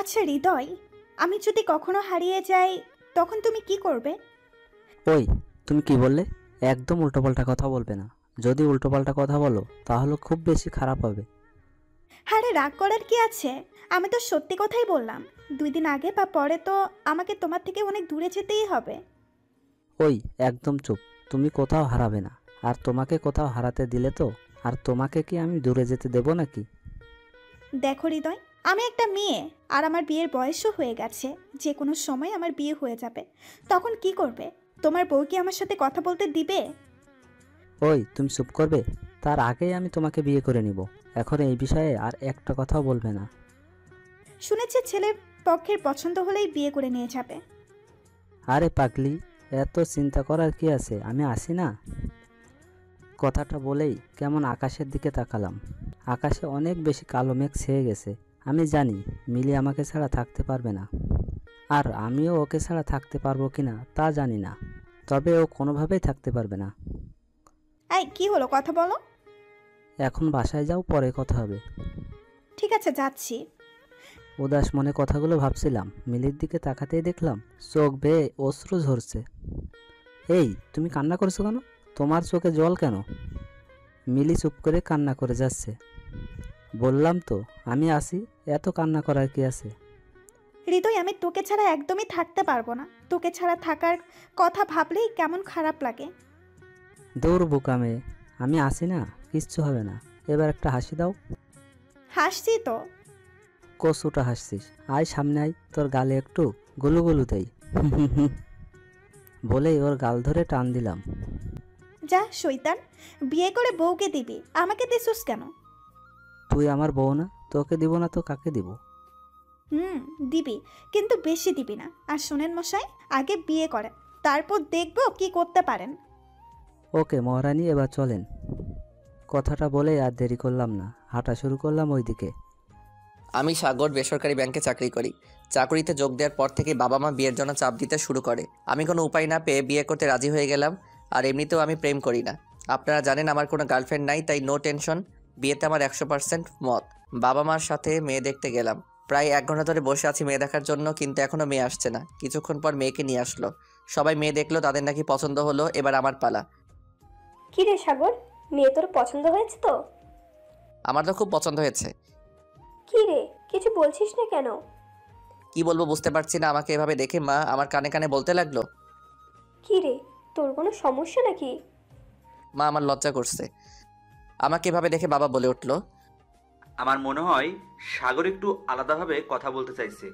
আচ্ছা হৃদয়, আমি যদি কখনো হারিয়ে যাই তখন তুমি কি করবে? ওই, তুমি কি বললে? একদম উল্টোপাল্টা কথা বলবে না। যদি উল্টোপাল্টা কথা বলো তাহলে খুব বেশি খারাপ হবে। আরে রাগ করার কি আছে? আমি তো সত্যি কথাই বললাম। 2 দিন আগে বা পরে তো আমাকে তোমার থেকে অনেক দূরে যেতেই হবে। ওই, একদম চুপ। তুমি কোথাও হারাবে না। আর তোমাকে কোথাও হারাতে দিলে তো আর তোমাকে কি আমি দূরে যেতে দেব নাকি? দেখো হৃদয়, আমি একটা মেয়ে, আর আমার বিয়ের বয়সও হয়ে গেছে। যে কোনো সময় আমার বিয়ে হয়ে যাবে। তখন কি করবে? তোমার বউ কি আমার সাথে কথা বলতে দিবে? ওই, তুমি চুপ করবে? তার আগেই আমি তোমাকে বিয়ে করে নিব। এখন এই বিষয়ে আর একটা কথাও বলবে না। শুনেছি ছেলের পক্ষের পছন্দ হলেই বিয়ে করে নিয়ে যাবে। আরে পাগলি, এত চিন্তা করার কি আছে? আমি আসি না। কথাটা বলেই কেমন আকাশের দিকে তাকালাম। আকাশে অনেক বেশি কালো মেঘ ছেয়ে গেছে। আমি জানি মিলি আমাকে ছাড়া থাকতে পারবে না, আর আমিও ওকে ছাড়া থাকতে পারবো কিনা তা জানি না। তবে ও কোনোভাবেই থাকতে পারবে না। এই কি হলো, কথা বলো। এখন বাসায় যাও, পরে কথা হবে। ঠিক আছে, যাচ্ছি। উদাস মনে কথাগুলো ভাবছিলাম, মিলির দিকে তাকাতেই দেখলাম চোখ বেয়ে অশ্রু ঝরছে। এই, তুমি কান্না করছো কেন? তোমার চোখে জল কেন? মিলি চুপ করে কান্না করে যাচ্ছে। বললাম তো আমি আসি, এত কান্না করার কি আছে? হৃদয়, আমি তোকে ছাড়া একদমই থাকতে পারবো না। তোকে ছাড়া থাকার কথা ভাবলেই কেমন খারাপ লাগে। দৌড় বোকা মেয়ে, আমি আসি না, কিচ্ছু হবে না। এবার একটা হাসি দাও। হাসছি তো। কচুটা হাসছিস? আয় সামনে আয়, তোর গালে একটু গুলু গুলু দেই। বলেই ওর গাল ধরে টান দিলাম। যা শয়তান, বিয়ে করে বউকে দিবি, আমাকে দিছুস কেন? তুই আমার বউ না? তোকে দিব না তো কাকে দিব? হুম, দিবি, কিন্তু বেশি দিবি না। আর শোনেন মশাই, আগে বিয়ে করেন, তারপর দেখবো কি করতে পারেন। ওকে মহারানী, এবার চলেন। কথাটা বলে আর দেরি করলাম না, হাঁটা শুরু করলাম ওইদিকে। আমি সাগর বেসরকারি ব্যাংকে চাকরি করি। চাকরিতে যোগ দেওয়ার পর থেকে বাবা মা বিয়ের জন্য চাপ দিতে শুরু করে। আমি কোনো উপায় না পেয়ে বিয়ে করতে রাজি হয়ে গেলাম। আর এমনিতেও আমি প্রেম করি না। আপনারা জানেন আমার কোনো গার্লফ্রেন্ড নাই, তাই নো টেনশন। বিয়েতে আমার 100% মত। বাবা মার সাথে মেয়ে দেখতে গেলাম। প্রায় 1 ঘন্টা ধরে বসে আছি মেয়ে দেখার জন্য, কিন্তু এখনও মেয়ে আসছে না। কিছুক্ষণ পর মেয়েকে নিয়ে আসলো। সবাই মেয়ে দেখলো, তাদের নাকি পছন্দ হলো। এবার আমার পালা। কি রে সাগর, মেয়ে তোর পছন্দ হয়েছে তো? আমার তো খুব পছন্দ হয়েছে। কি রে, কিছু বলছিস না কেন? কি বলবো বুঝতে পারছি না। আমাকে এভাবে দেখে মা আমার কানে কানে বলতে লাগলো। কি রে, তোর কোনো সমস্যা নাকি? মা আমার লজ্জা করছে। আমাকে এভাবে দেখে বাবা বলে উঠলো, আমার মনে হয় সাগর একটু আলাদাভাবে কথা বলতে চাইছে।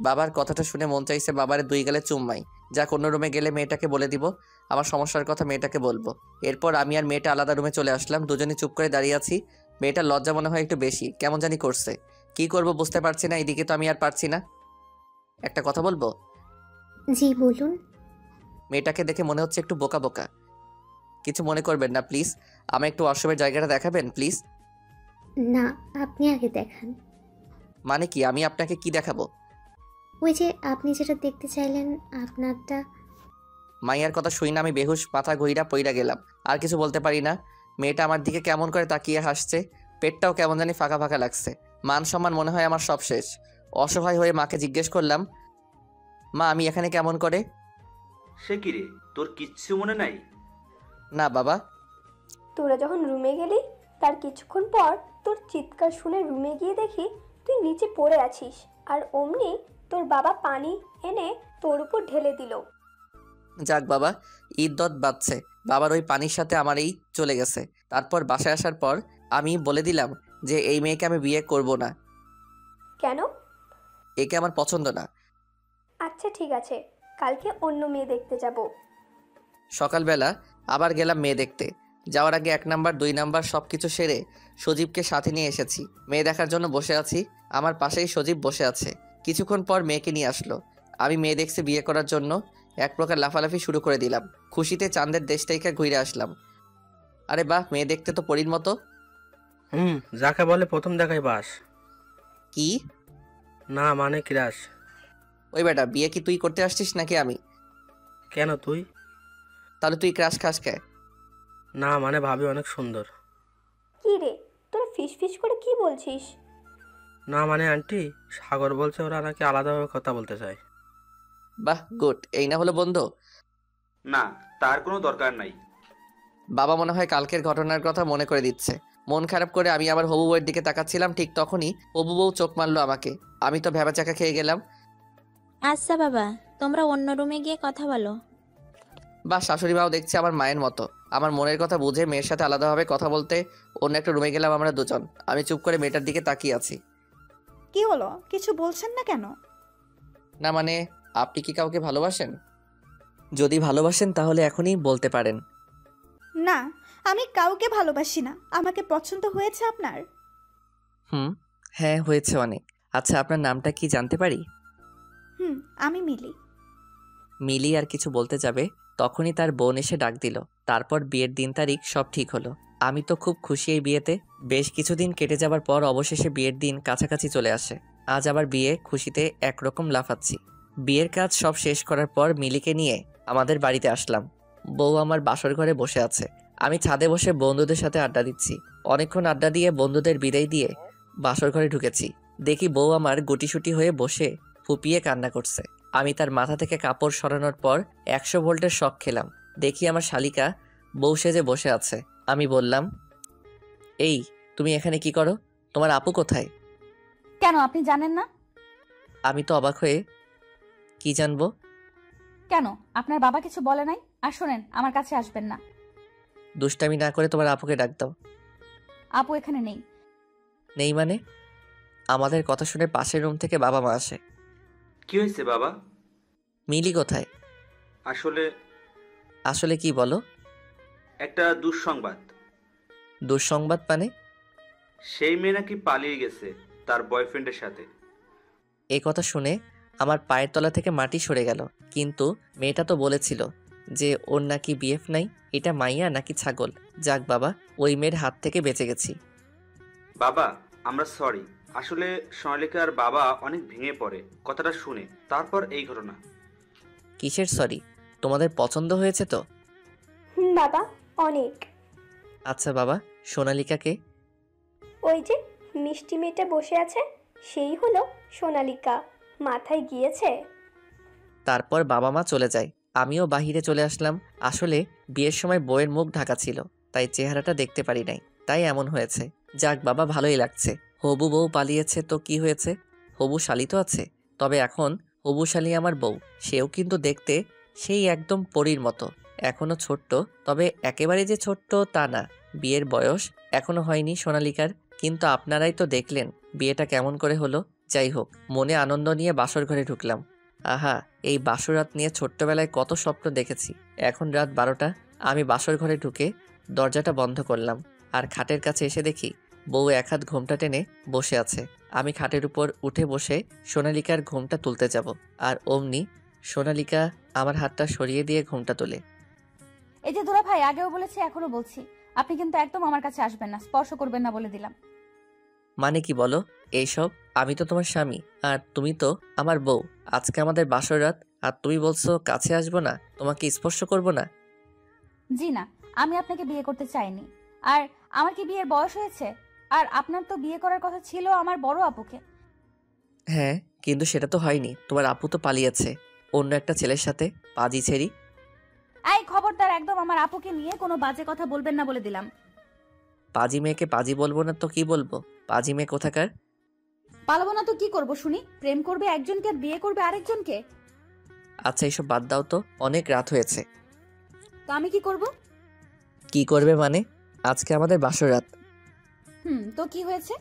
বাবার কথাটা শুনে মন চাইছে বাবারে 2 গালে চুম্মাই। যাক, অন্য রুমে গেলে মেয়েটাকে বলে দিব আমার সমস্যার কথা, মেয়েটাকে বলবো। এরপর আমি আর মেয়েটা আলাদা রুমে চলে আসলাম। দুজনে চুপ করে দাঁড়িয়ে আছি। মেয়েটার লজ্জা মনে হয় একটু বেশি, কেমন জানি করছে। কি করব বুঝতে পারছি না। এদিকে তো আমি আর পারছি না। একটা কথা বলবো? জি বলুন। মেয়েটাকে দেখে মনে হচ্ছে একটু বোকা বোকা। কিছু মনে করবেন না প্লিজ। আমায় একটু ওয়াশরুমের জায়গাটা দেখাবেন প্লিজ। না, আপনি আগে দেখান। মানে কি? আমি আপনাকে কি দেখাবো? ওই যে আপনি যেটা দেখতে চাইলেন আপনারটা। মাইয়ার কথা শুই না আমি বেহুশ, মাথা ঘুইরা পইরা গেলাম। আর কিছু বলতে পারি না। মেয়েটা আমার দিকে কেমন করে তাকিয়ে হাসছে। পেটটাও কেমন জানি ফাঁকা ফাঁকা লাগছে। মান সম্মান মনে হয় আমার সব শেষ। অসহায় হয়ে মাকে জিজ্ঞেস করলাম, মা আমি এখানে কেমন করে? সে কি রে, তোর কিচ্ছু মনে নাই? না বাবা। তোরা যখন রুমে গেলি তার কিছুক্ষণ পর তোর চিৎকার শুনে রুমে গিয়ে দেখি তুই নিচে পড়ে আছিস। আর অমনি তোর বাবা পানি এনে তোর উপর ঢেলে দিল। যাক বাবা, ইদ্যত বাঁচছে। বাবার ওই পানির সাথে আমার এই চলে গেছে। তারপর বাসায় আসার পর আমি বলে দিলাম যে এই মেয়েকে আমি বিয়ে করব না। কেন? একে আমার পছন্দ না। আচ্ছা ঠিক আছে, কালকে অন্য মেয়ে দেখতে যাব। সকালবেলা আবার গেলাম মেয়ে দেখতে। যাওয়ার আগে 1 নাম্বার 2 নাম্বার সব কিছু সেরে সজীবকে সাথে নিয়ে এসেছি। মেয়ে দেখার জন্য বসে আছি। আমার পাশেই সজীব বসে আছে। কিছুক্ষণ পর মেয়েকে নিয়ে আসলো। আমি মেয়ে দেখছি বিয়ে করার জন্য এক প্রকার লাফালাফি শুরু করে দিলাম। খুশিতে চাঁদের দেশ থেকে ঘুরে আসলাম। আরে বাহ, মেয়ে দেখতে তো পরীর মতো। যাকে বলে প্রথম দেখাই বাস। কি? না মানে ক্রাশ। ওই বেটা, বিয়ে কি তুই করতে আসছিস নাকি আমি? কেন তুই? তাহলে তুই ক্রাশ খাস কে? না মানে ভাবি অনেক সুন্দর। কি রে, তোরা ফিস ফিস করে কি বলছিস? না মানে আন্টি, সাগর বলছে ওরা নাকি আলাদাভাবে কথা বলতে চায়। বাহ, গুড। এই না হলো বন্ধু। না, তার কোনো দরকার নাই। বাবা মনে হয় কালকের ঘটনার কথা মনে করে দিচ্ছে। মন খারাপ করে আমি আমার হবু বউয়ের দিকে তাকাচ্ছিলাম, ঠিক তখনই হবু বউ চোখ মারলো আমাকে। আমি তো ভ্যাবাচাকা খেয়ে গেলাম। আচ্ছা বাবা, তোমরা অন্য রুমে গিয়ে কথা বলো। বা শাশুড়ি মাও দেখছে আমার মায়ের মতো। আমার মনের কথা বুঝে মেয়ের সাথে আলাদাভাবে কথা বলতে অন্য একটা রুমে গেলাম আমরা দুজন। আমি চুপ করে মেয়েটার দিকে তাকিয়ে আছি। কি হলো, কিছু বলছেন না কেন? না মানে, আপনি কি কাউকে ভালোবাসেন? যদি ভালোবাসেন তাহলে এখনই বলতে পারেন। না, আমি কাউকে ভালোবাসি না। আমাকে পছন্দ হয়েছে আপনার? হ্যাঁ, হয়েছে অনেক। আচ্ছা, আপনার নামটা কি জানতে পারি? আমি মিলি। মিলি আর কিছু বলতে যাবে তখনই তার বোন এসে ডাক দিল। তারপর বিয়ের দিন তারিখ সব ঠিক হলো। আমি তো খুব খুশি এই বিয়েতে। বেশ কিছুদিন কেটে যাবার পর অবশেষে বিয়ের দিন কাছাকাছি চলে আসে। আজ আবার বিয়ে, খুশিতে একরকম লাফাচ্ছি। বিয়ের কাজ সব শেষ করার পর মিলিকে নিয়ে আমাদের বাড়িতে আসলাম। বউ আমার বাসর ঘরে বসে আছে। আমি ছাদে বসে বন্ধুদের সাথে আড্ডা দিচ্ছি। অনেকক্ষণ আড্ডা দিয়ে বন্ধুদের বিদায় দিয়ে বাসর ঘরে ঢুকেছি। দেখি বউ আমার গুটিসুটি হয়ে বসে ফুপিয়ে কান্না করছে। আমি তার মাথা থেকে কাপড় সরানোর পর 100 ভোল্টের শক খেলাম। দেখি আমার শালিকা বউ সেজে বসে আছে। আমি বললাম, এই তুমি এখানে কি করো? তোমার আপু কোথায়? কেন, আপনি জানেন না? আমি তো অবাক হয়ে, কি জানবো? কেন, আপনার বাবা কিছু বলে নাই? আর শোনেন, আমার কাছে আসবেন না। দুষ্টামি না করে তোমার আপুকে ডাক দাও। আপু এখানে নেই। নেই মানে? আমাদের কথা শুনে পাশের রুম থেকে বাবা মা আসে। কি হয়েছে বাবা? মিলি কোথায়? আসলে কি বলো? একটা দুঃসংবাদ। দুঃসংবাদ মানে? সেই মেয়ে নাকি পালিয়ে গেছে তার বয়ফ্রেন্ডের সাথে। এই কথা শুনে আমার পায়ের তলা থেকে মাটি সরে গেল। কিন্তু মেয়েটা তো বলেছিল যে ওর নাকি বিএফ নাই। এটা মাইয়া নাকি ছাগল? যাক বাবা, ওই মেয়ের হাত থেকে বেঁচে গেছি। বাবা, আমরা সরি। আসলে সোনালিকার বাবা অনেক ভেঙে পড়ে কথাটা শুনে, তারপর এই ঘটনা। কিসের সরি? তোমাদের পছন্দ হয়েছে তো? বাবা, অনেক। আচ্ছা বাবা, সোনালিকাকে? ওই যে মিষ্টি মেয়েটা বসে আছে, সেই হলো সোনালিকা। মাথায় গিয়েছে। তারপর বাবা মা চলে যায়। আমিও বাহিরে চলে আসলাম। আসলে বিয়ের সময় বউয়ের মুখ ঢাকা ছিল, তাই চেহারাটা দেখতে পারি নাই। তাই এমন হয়েছে। যাক বাবা, ভালোই লাগছে। হবু বউ পালিয়েছে তো কি হয়েছে? হবু শালি তো আছে। তবে এখন হবু শালি আমার বউ, সেও কিন্তু দেখতে সেই একদম পরীর মতো। এখনো ছোট্ট, তবে একেবারে যে ছোট্ট তা না। বিয়ের বয়স এখনো হয়নি সোনালিকার। কিন্তু আপনারাই তো দেখলেন বিয়েটা কেমন করে হলো। যাই হোক, মনে আনন্দ নিয়ে বাসর ঘরে ঢুকলাম। আহা, এই বাসরাত নিয়ে ছোট্টবেলায় কত স্বপ্ন দেখেছি। এখন রাত 12টা। আমি বাসর ঘরে ঢুকে দরজাটা বন্ধ করলাম আর খাটের কাছে এসে দেখি বউ এক হাত ঘোমটা টেনে বসে আছে। আমি খাটের উপর উঠে বসে সোনালিকার ঘোমটা তুলতে যাব, আর অমনি সোনালিকা আমার হাতটা সরিয়ে দিয়ে ঘোমটা তোলে। এই যে দুলা ভাই, আগেও বলেছি, এখনো বলছি, আপনি কিন্তু একদম আমার কাছে আসবেন না, স্পর্শ করবেন না বলে দিলাম। মানে কি বলো এইসব? আমি তো তোমার স্বামী আর তুমি তো আমার বউ। আজকে আমাদের বাসর রাত আর তুমি বলছো কাছে আসবো না, তোমাকে স্পর্শ করব না? জি না, আমি আপনাকে বিয়ে করতে চাইনি। আর আমার কি বিয়ের বয়স হয়েছে? আর আপনার তো বিয়ে করার কথা ছিল আমার বড় আপুকে। হ্যাঁ, কিন্তু সেটা তো হয়নি। তোমার আপু তো পালিয়েছে অন্য একটা ছেলের সাথে, পাজি ছেড়ি। এই খবরদার, একদম আমার আপুকে নিয়ে কোনো বাজে কথা বলবেন না বলে দিলাম। পাজি মেয়েকে পাজি বলবো না তো কি বলবো? পাজি মেয়ে কোথাকার। পালাবো না তো কি করব শুনি? প্রেম করবে একজনকে আর বিয়ে করবে আরেকজনকে? আচ্ছা, এইসব বাদ দাও তো, অনেক রাত হয়েছে। তো আমি কি করব? কি করবে মানে? আজকে আমাদের বাসর রাত। তো কি হয়েছে?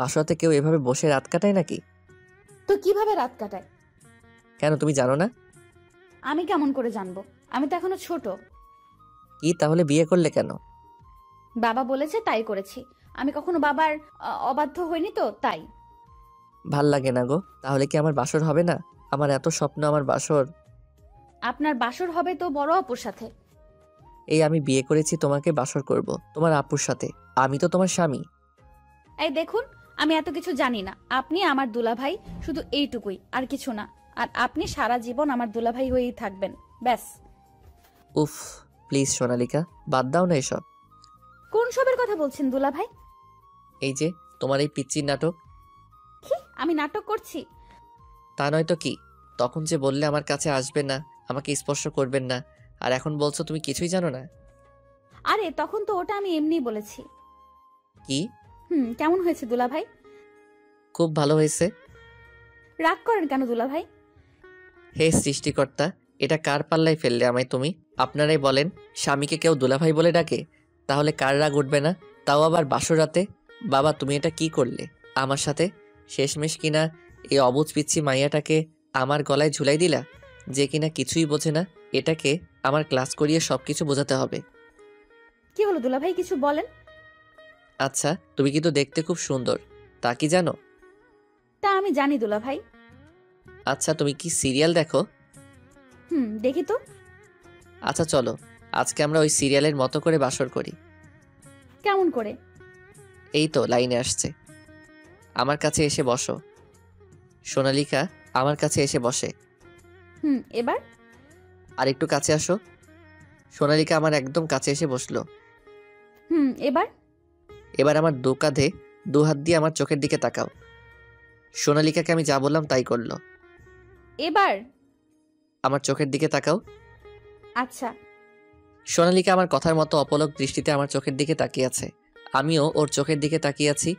বাসরাতে কেউ এভাবে বসে রাত কাটায় নাকি? তো কিভাবে রাত কাটায়? কেন, তুমি জানো না? আমি কেমন করে জানবো? আমি তো এখনো ছোট। কি তাহলে বিয়ে করলে কেন? বাবা বলেছে তাই করেছি। আমি কখনো বাবার অবাধ্য হইনি তো, তাই। ভাল লাগে না গো। তাহলে কি আমার বাসর হবে না? আমার এত স্বপ্ন আমার বাসর। আপনার বাসর হবে তো বড় আপুর সাথে। এই আমি বিয়ে করেছি তোমাকে বাসর করব তোমার আপুর সাথে। আমি তো তোমার স্বামী। এই দেখুন, আমি এত কিছু জানি না। আপনি আমার দুলাভাই, শুধু এইটুকুই, আর কিছু না। আর আপনি সারা জীবন আমার দুলাভাই হয়েই থাকবেন, ব্যাস। উফ, প্লিজ সোনালিকা, বাদ দাও না এসব। কোন সবের কথা বলছেন দুলাভাই? এই যে তোমার এই পিচ্চির নাটক। আমি নাটক করছি? তা নয় তো কি? তখন যে বললে আমার কাছে আসবে না, আমাকে স্পর্শ করবেন না, আর এখন বলছো তুমি কিছুই জানো না। আরে তখন তো ওটা আমি এমনি বলেছি। কি? কেমন হয়েছে দুলাভাই? খুব ভালো হয়েছে। রাগ করেন কেন দুলাভাই? হে সৃষ্টিকর্তা, এটা কার পাল্লায় ফেললে আমায় তুমি? আপনারাই বলেন, স্বামীকে কেউ দুলাভাই বলে ডাকে, তাহলে কার রাগ উঠবে না? তাও আবার বাসর রাতে। বাবা তুমি এটা কি করলে আমার সাথে? শেষমেশ কিনা এই অবুঝ পিচ্ছি মাইয়াটাকে আমার গলায় ঝুলাই দিলা, যে কিনা কিছুই বোঝে না। এটাকে আমার ক্লাস করিয়ে সবকিছু বোঝাতে হবে। কি হলো দুলাভাই, কিছু বলেন। আচ্ছা, তুমি কিন্তু দেখতে খুব সুন্দর, তা কি জানো? তা আমি জানি দুলাভাই। আচ্ছা, তুমি কি সিরিয়াল দেখো? দেখি তো। আচ্ছা চলো, আজকে আমরা ওই সিরিয়ালের মতো করে বাসর করি। কেমন করে? এই তো লাইনে আসছে। আমার কাছে এসে বসো। সোনালিকা আমার কাছে এসে বসে। এবার? আর একটু কাছে আসো। সোনালিকা আমার একদম কাছে এসে বসলো। এবার? এবার আমার দু কাঁধে দু হাত দিয়ে আমার চোখের দিকে তাকাও। সোনালিকাকে আমি যা বললাম তাই করলো। এবার? আমার চোখের দিকে তাকাও। আচ্ছা। সোনালিকা আমার কথার মতো অপলক দৃষ্টিতে আমার চোখের দিকে তাকিয়ে আছে। আমিও ওর চোখের দিকে তাকিয়ে আছি।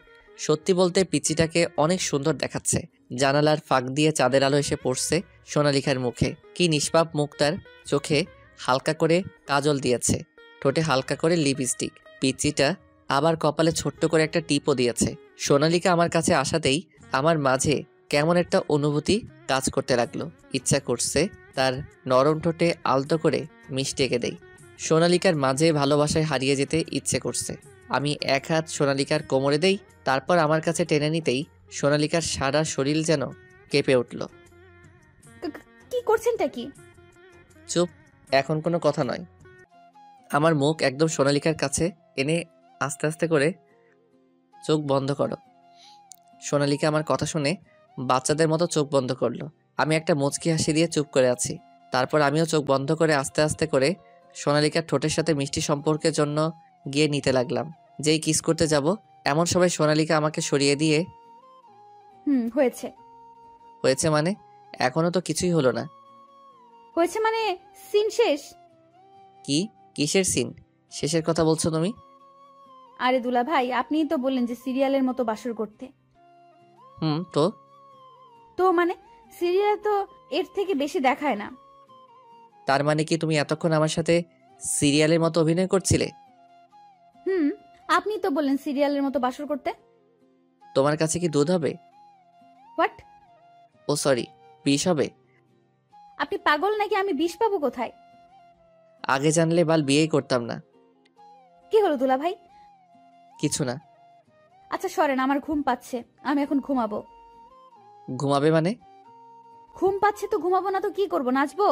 সত্যি বলতে পিচ্চিটাকে অনেক সুন্দর দেখাচ্ছে। জানালার ফাঁক দিয়ে চাঁদের আলো এসে পড়ছে সোনালিকার মুখে। কি নিষ্পাপ মুখ তার। চোখে হালকা করে কাজল দিয়েছে, ঠোঁটে হালকা করে লিপস্টিক। পিচ্চিটা আবার কপালে ছোট্ট করে একটা টিপও দিয়েছে। সোনালিকা আমার কাছে আসাতেই আমার মাঝে কেমন একটা অনুভূতি কাজ করতে লাগলো। ইচ্ছা করছে তার নরম ঠোঁটে আলতো করে মিষ্টি এঁকে দেই। সোনালিকার মাঝে ভালোবাসায় হারিয়ে যেতে ইচ্ছে করছে। আমি এক হাত সোনালিকার কোমরে দেই, তারপর আমার কাছে টেনে নিতেই সোনালিকার সারা শরীর যেন কেঁপে উঠল। কি করছেনটা কি? চুপ, এখন কোনো কথা নয়। আমার মুখ একদম সোনালিকার কাছে এনে আস্তে আস্তে করে চোখ বন্ধ করো। সোনালিকা আমার কথা শুনে বাচ্চাদের মতো চোখ বন্ধ করলো। আমি একটা মুচকি হাসি দিয়ে চুপ করে আছি। তারপর আমিও চোখ বন্ধ করে আস্তে আস্তে করে সোনালিকার ঠোঁটের সাথে মিষ্টি সম্পর্কের জন্য গিয়ে নিতে লাগলাম। যেই কিস করতে যাব এমন সময় সোনালিকা আমাকে সরিয়ে দিয়ে হয়েছে। হয়েছে মানে? এখনো তো কিছুই হলো না। হয়েছে মানে সিন শেষ। কি? কিসের সিন শেষের কথা বলছো তুমি? আরে দুলাভাই, আপনিই তো বললেন যে সিরিয়ালের মতো বাসর করতে। তো তো মানে সিরিয়াল তো এর থেকে বেশি দেখায় না। তার মানে কি তুমি এতক্ষণ আমার সাথে সিরিয়ালের মতো অভিনয় করছিলে? আপনি তো বললেন সিরিয়ালের মতো বাসর করতে। তোমার কাছে কি দুধ হবে? হোয়াট? ও সরি, বিষ হবে? আপনি পাগল নাকি? আমি বিষ পাবো কোথায়? আগে জানলে বাল বিয়েই করতাম না। কি হলো দুলাভাই? কিছু না। আচ্ছা সরেন, আমার ঘুম পাচ্ছে, আমি এখন ঘুমাবো। ঘুমাবে মানে? ঘুম পাচ্ছে তো ঘুমাবো না তো কি করব, নাচবো?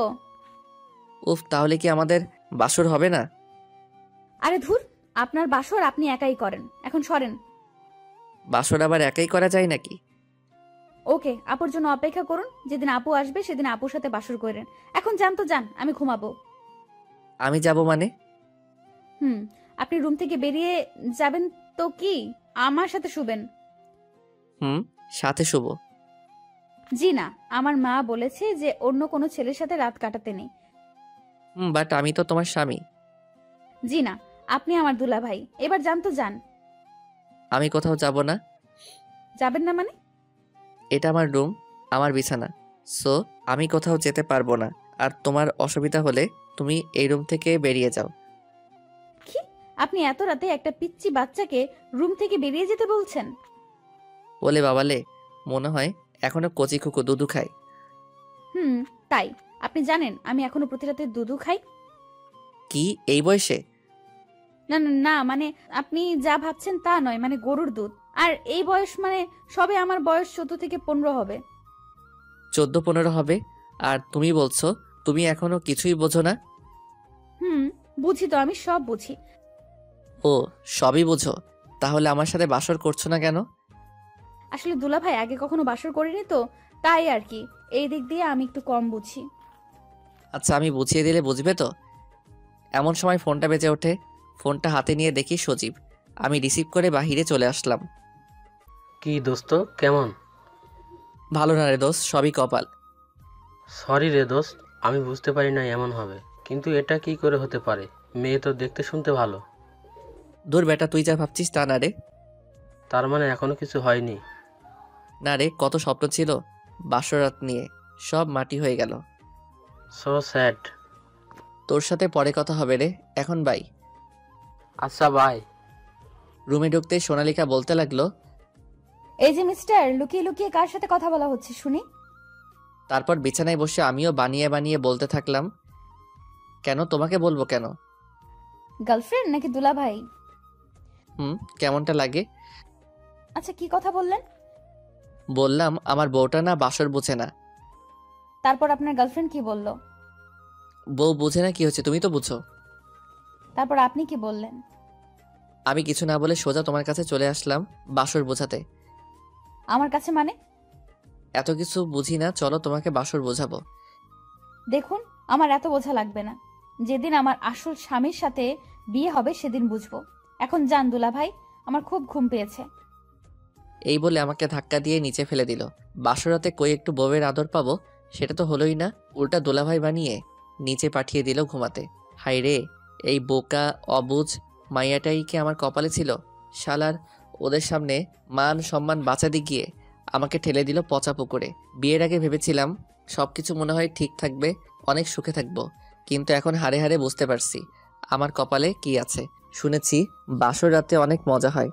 উফ, তাহলে কি আমাদের বাসর হবে না? আরে ধুর, আপনার বাসর আপনি একাই করেন, এখন সরেন। বাসর আবার একাই করা যায় নাকি? ওকে, আপুর জন্য অপেক্ষা করুন, যেদিন আপু আসবে সেদিন আপুর সাথে বাসর করেন। এখন যান তো যান, আমি ঘুমাবো। আমি যাব মানে? আপনি রুম থেকে বেরিয়ে যাবেন তো কি আমার সাথে শুবেন? সাথে শুব? জি না, আমার মা বলেছে যে অন্য কোনো ছেলের সাথে রাত কাটাতে নেই। বাট আমি তো তোমার স্বামী। জি না, আপনি আমার দুলাভাই। এবার যান তো যান। আমি কোথাও যাব না। যাবেন না মানে? এটা আমার রুম, আমার বিছানা, সো আমি কোথাও যেতে পারবো না। আর তোমার অসুবিধা হলে তুমি এই রুম থেকে বেরিয়ে যাও। কি? আপনি এত রাতে একটা পিচ্চি বাচ্চাকে রুম থেকে বেরিয়ে যেতে বলছেন? বলে বাবালে, মনে হয় এখনো কচি খুকো দুধু খায়। তাই? আপনি জানেন আমি এখনো প্রতি রাতে দুধু খাই? কি এই বয়সে? না না না, মানে আপনি যা ভাবছেন তা নয়, মানে গরুর দুধ। আর এই বয়স মানে সবে আমার বয়স 14 থেকে 15 হবে। 14-15 হবে? আর তুমি বলছো তুমি এখনো কিছুই বোঝো না? বুঝি তো, আমি সব বুঝি। ও, সবই বুঝো? তাহলে আমার সাথে বাসর করছো না কেন? আসলে দুলাভাই আগে কখনো বাসর করিনি তো, তাই আর কি। এই দিক দিয়ে আমি একটু কম বুঝি। আচ্ছা, আমি বুঝিয়ে দিলে বুঝবে তো? এমন সময় ফোনটা বেজে ওঠে। ফোনটা হাতে নিয়ে দেখি সজীব। আমি রিসিভ করে বাহিরে চলে আসলাম। কি দোস্ত, কেমন? ভালো না রে দোস্ত, সবই কপাল। সরি রে দোস্ত, আমি বুঝতে পারি না এমন হবে, কিন্তু এটা কি করে হতে পারে? মেয়ে তো দেখতে শুনতে ভালো। দূর বেটা, তুই যা ভাবছিস তা না রে। তার মানে এখনো কিছু হয়নি? না রে, কত স্বপ্ন ছিল বাসরাত নিয়ে, সব মাটি হয়ে গেল। So sad. তোর সাথে পরে কথা হবে রে, এখন বাই। আচ্ছা বাই। রুমে ঢুকতে সোনালিকা বলতে লাগলো, এই যে মিস্টার, লুকিয়ে লুকিয়ে কার সাথে কথা বলা হচ্ছে শুনি? তারপর বিছানায় বসে আমিও বানিয়ে বানিয়ে বলতে থাকলাম, কেন তোমাকে বলবো কেন? গার্লফ্রেন্ড নাকি দুলাভাই? কেমনটা লাগে? আচ্ছা, কি কথা বললেন? বললাম আমার বউটা না বাসর বুঝে না। তারপর আপনার গার্লফ্রেন্ড কি বলল? বউ বুঝে না কি হচ্ছে, তুমি তো বুঝো। তারপর আপনি কি বললেন? আমি কিছু না বলে সোজা তোমার কাছে চলে আসলাম বাসর বোঝাতে। আমার কাছে মানে? এত কিছু বুঝি না, চলো তোমাকে বাসর বোঝাবো। দেখুন, আমার এত বোঝা লাগবে না। যেদিন আমার আসল স্বামীর সাথে বিয়ে হবে সেদিন বুঝবো। এখন যান দুলাভাই, আমার খুব ঘুম পেয়েছে। এই বলে আমাকে ধাক্কা দিয়ে নিচে ফেলে দিল। বাসরাতে কই একটু বউয়ের আদর পাবো, সেটা তো হলোই না, উল্টা দোলাভাই বানিয়ে নিচে পাঠিয়ে দিল ঘুমাতে। হাই রে, এই বোকা অবুঝ মাইয়াটাই কি আমার কপালে ছিল? শালার ওদের সামনে মান সম্মান বাঁচাতে গিয়ে আমাকে ঠেলে দিল পচা পুকুরে। বিয়ের আগে ভেবেছিলাম সবকিছু মনে হয় ঠিক থাকবে, অনেক সুখে থাকবো, কিন্তু এখন হাড়ে হাড়ে বুঝতে পারছি আমার কপালে কি আছে। শুনেছি বাসর রাতে অনেক মজা হয়,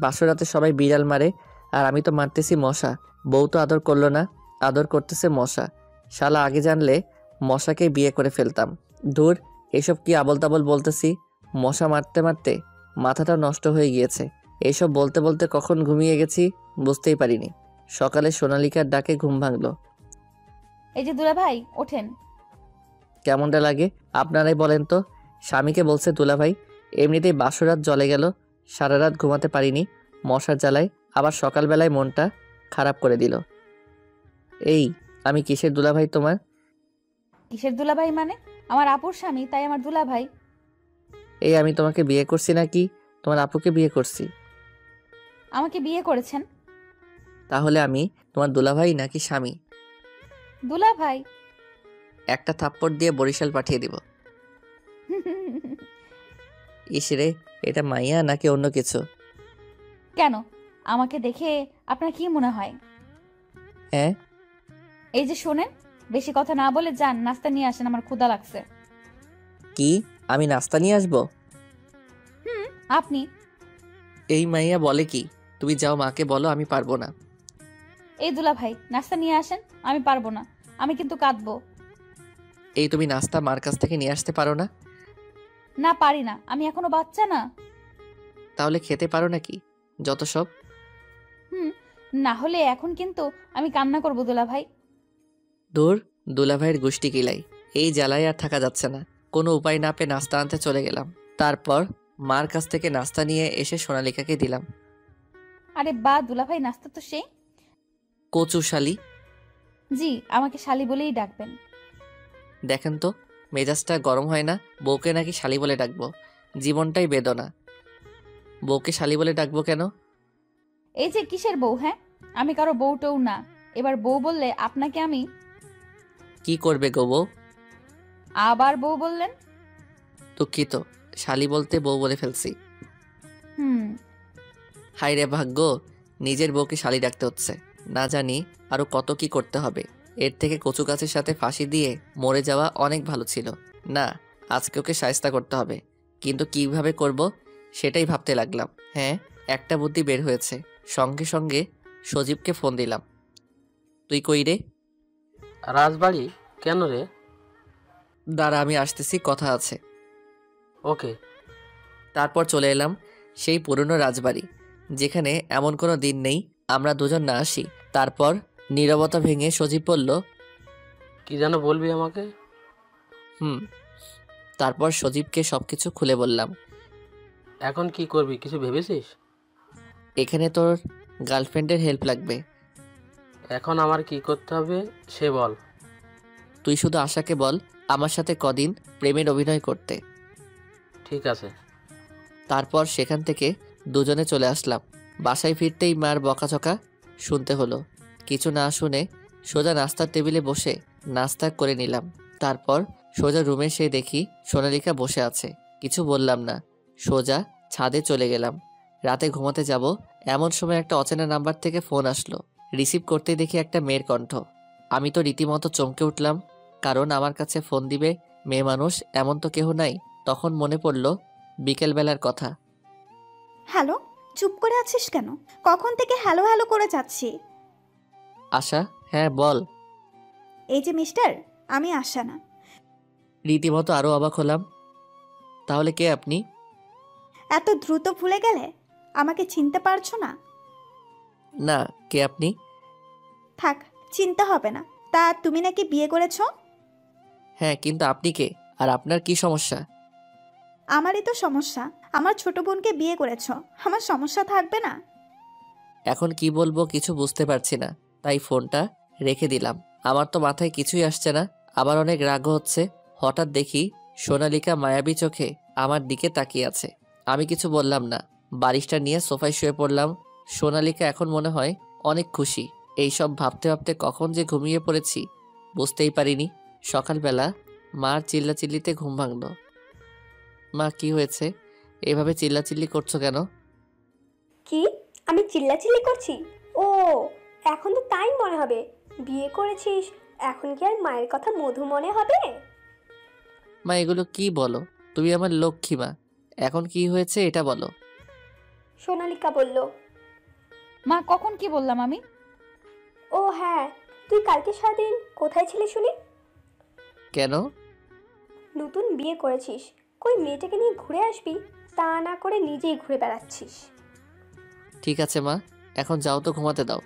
বাসর রাতে সবাই বিড়াল মারে, আর আমি তো মারতেছি মশা। বউ তো আদর করলো না, আদর করতেছে মশা। শালা আগে জানলে মশাকে বিয়ে করে ফেলতাম। দূর, এসব কি আবল তাবল বলতেছি। মশা মারতে মারতে মাথাটা নষ্ট হয়ে গিয়েছে। এইসব বলতে বলতে কখন ঘুমিয়ে গেছি বুঝতেই পারিনি। সকালে সোনালিকার ডাকে ঘুম ভাঙলো। এই যে দুলাভাই, ওঠেন। কেমনটা লাগে আপনারাই বলেন তো? স্বামীকে বলছে দুলাভাই। এমনিতেই বাসরাত জ্বলে গেল, সারা রাত ঘুমাতে পারিনি মশার জ্বালায়, আবার সকালবেলায় মনটা খারাপ করে দিল। এই আমি কিসের দুলাভাই তোমার? কিসের দুলাভাই মানে? আমার আপুর স্বামী, তাই আমার দুলাভাই। এই আমি তোমাকে বিয়ে করছি নাকি তোমার আপুকে বিয়ে করছি? আমাকে বিয়ে করেছেন। তাহলে আমি তোমার দুলাভাই নাকি স্বামী? দুলাভাই। একটা থাপ্পড় দিয়ে বরিশাল পাঠিয়ে দিব। ইসরে, এটা মাইয়া নাকি অন্য কিছু? কেন, আমাকে দেখে আপনার কি মনে হয়? হ্যাঁ। এই যে শোনেন, বেশি কথা না বলে যান, নাস্তা নিয়ে আসেন, আমার ক্ষুধা লাগছে। কি, আমি নাস্তা নিয়ে আসবো? আপনি? এই মাইয়া বলে কি? তুমি যাও, মাকে বলো আমি পারবো না। এই দুলাভাই, নাস্তা নিয়ে আসেন। আমি পারবো না, আমি কিন্তু কাঁদবো। এই তুমি নাস্তা মার কাছ থেকে নিয়ে আসতে পারো না? না, পারি না, আমি এখনো বাচ্চা না। তাহলে খেতে পারো নাকি যত সব? না হলে এখন কিন্তু আমি কান্না করবো দুলাভাই। দূর, দুলাভাইয়ের গোষ্ঠী কিলাই। এই জ্বালায় আর থাকা যাচ্ছে না। কোনো উপায় না পেয়ে নাস্তা আনতে চলে গেলাম। তারপর মার কাছ থেকে নাস্তা নিয়ে এসে সোনালিকাকে দিলাম। আরে বা দুলাভাই, নাস্তা তো সেই। কচু শালি। জি, আমাকে শালি বলেই ডাকবেন। দেখেন তো মেজাজটা গরম হয় না? বউকে নাকি শালি বলে ডাকবো? জীবনটাই বেদনা। বউকে শালি বলে ডাকবো কেন? এই যে কিসের বউ? হ্যাঁ, আমি কারো বউটাও না। এবার বউ বললে আপনাকে আমি। কি করবে গো বউ? আবার বউ বললেন? দুঃখিত, শালি বলতে বউ বলে ফেলছি। হাই রে ভাগ্য, নিজের বউকে শালি ডাকতে হচ্ছে। না জানি আরো কত কি করতে হবে। এর থেকে কচু গাছের সাথে ফাঁসি দিয়ে মরে যাওয়া অনেক ভালো ছিল। না, আজকে ওকে শায়েস্তা করতে হবে, কিন্তু কিভাবে করব সেটাই ভাবতে লাগলাম। হ্যাঁ, একটা বুদ্ধি বের হয়েছে। সঙ্গে সঙ্গে সজীবকে ফোন দিলাম। তুই কই রে? রাজবাড়ি? কেন রে? দাঁড়া, আমি আসতেছি, কথা আছে। ওকে। তারপর চলে এলাম সেই পুরনো রাজবাড়ি, যেখানে এমন কোনো দিন নেই আমরা দুজন না আসি। তারপর নীরবতা ভেঙে সজীব বলল, কি যেন বলবি আমাকে? তারপর সজীবকে সবকিছু খুলে বললাম। এখন কি করবি, কিছু ভেবেছিস? এখানে তোর গার্লফ্রেন্ডের হেল্প লাগবে। এখন আমার কি করতে হবে সে বল। তুই শুধু আশাকে বল আমার সাথে কদিন প্রেমের অভিনয় করতে। ঠিক আছে। তারপর সেখান থেকে দুজনে চলে আসলাম। বাসায় ফিরতেই মার বকাঝকা শুনতে হলো। কিছু না শুনে সোজা নাস্তার টেবিলে বসে নাস্তা করে নিলাম। তারপর সোজা রুমে এসে দেখি সোনালিকা বসে আছে। কিছু বললাম না, সোজা ছাদে চলে গেলাম। রাতে ঘুমাতে যাব এমন সময় একটা অচেনা নাম্বার থেকে ফোন আসলো। রিসিভ করতেই দেখি একটা মেয়ের কণ্ঠ। আমি তো রীতিমতো চমকে উঠলাম, কারণ আমার কাছে ফোন দিবে মেয়ে মানুষ এমন তো কেউ নাই। তখন মনে পড়ল বিকেলবেলার কথা। হ্যালো, চুপ করে আছিস কেন? কখন থেকে হ্যালো হ্যালো করে যাচ্ছি। আশা, হ্যাঁ বল। এই যে মিস্টার, আমি আশা না। রীতিমতো আরও অবাক হলাম। তাহলে কে আপনি? এত দ্রুত ভুলে গেলে? আমাকে চিনতে পারছো না? না, কে আপনি? থাক, চিনতে হবে না। তা তুমি নাকি বিয়ে করেছো? হ্যাঁ, কিন্তু আপনি কে আর আপনার কি সমস্যা? আমারই তো সমস্যা। আমার ছোট বোনকে বিয়ে করেছো, আমার সমস্যা থাকবে না? এখন কি বলবো কিছু বুঝতে পারছি না, তাই ফোনটা রেখে দিলাম। আমার তো মাথায় কিছুই আসছে না, আবার অনেক রাগ হচ্ছে। হঠাৎ দেখি সোনালিকা মায়াবী চোখে আমার দিকে তাকিয়ে আছে। আমি কিছু বললাম না, বালিশটা নিয়ে সোফায় শুয়ে পড়লাম। সোনালিকা এখন মনে হয় অনেক খুশি। এইসব ভাবতে ভাবতে কখন যে ঘুমিয়ে পড়েছি বুঝতেই পারিনি। সকালবেলা মার চিল্লাচিল্লিতে ঘুম ভাঙল। মা, কি হয়েছে? এভাবে চিল্লাচিল্লি করছো কেন? কি? আমি চিল্লাচিল্লি করছি? ও, এখন তো তাই মনে হবে। বিয়ে করেছিস, এখন কি আর মায়ের কথা মধু মনে হবে? মা, এগুলো কি বলো? তুমি আমার লক্ষ্মী মা, এখন কি হয়েছে এটা বলো। সোনালিকা বলল। মা, কখন কি বললাম আমি? ও হ্যাঁ, তুই কালকে সারাদিন কোথায় ছিলি শুনি? কেন? নতুন বিয়ে করেছিস, কই মেয়েটাকে নিয়ে ঘুরে আসবি, তা না করে নিজেই ঘুরে বেড়াচ্ছিস। ঠিক আছে মা, এখন যাও তো, ঘুমাতে দাও।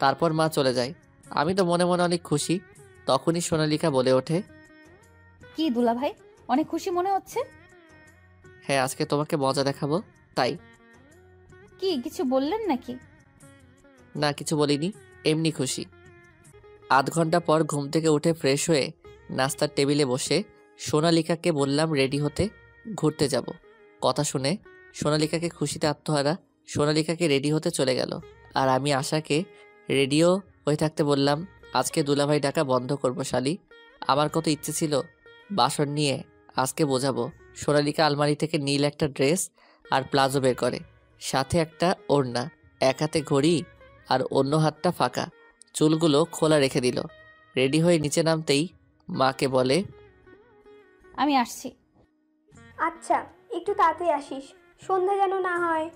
তারপর মা চলে যায়। আমি তো মনে মনে অনেক খুশি। তখনই সোনালিকা বলে ওঠে, কি দুলা ভাই, অনেক খুশি মনে হচ্ছে। হ্যাঁ, আজকে তোমাকে মজা দেখাবো তাই। কি কিছু বললেন নাকি? না, কিছু বলিনি, এমনি খুশি। আধ ঘন্টা পর ঘুম থেকে উঠে ফ্রেশ হয়ে নাস্তার টেবিলে বসে সোনালিকাকে বললাম রেডি হতে, ঘুরতে যাব। কথা শুনে সোনালিকাকে খুশিতে আত্মহারা। সোনালিকাকে রেডি হতে চলে গেল, আর আমি আশাকে রেডিও হয়ে থাকতে বললাম, আজকে দুলাভাই ডাকা বন্ধ করবো শালি। আমার কত ইচ্ছে ছিল বাসন নিয়ে আজকে বোঝাবো। সোনালিকা আলমারি থেকে নীল একটা ড্রেস আর প্লাজো বের করে, সাথে একটা ওড়না, এক হাতে ঘড়ি আর অন্য হাতটা ফাঁকা। চুলগুলো খোলা রেখে দিল। রেডি হয়ে নিচে নামতেই মাকে বলে, আমি আসছি। আচ্ছা, একটু তাড়াতাড়ি আসিস, সন্ধ্যা যেন না হয়।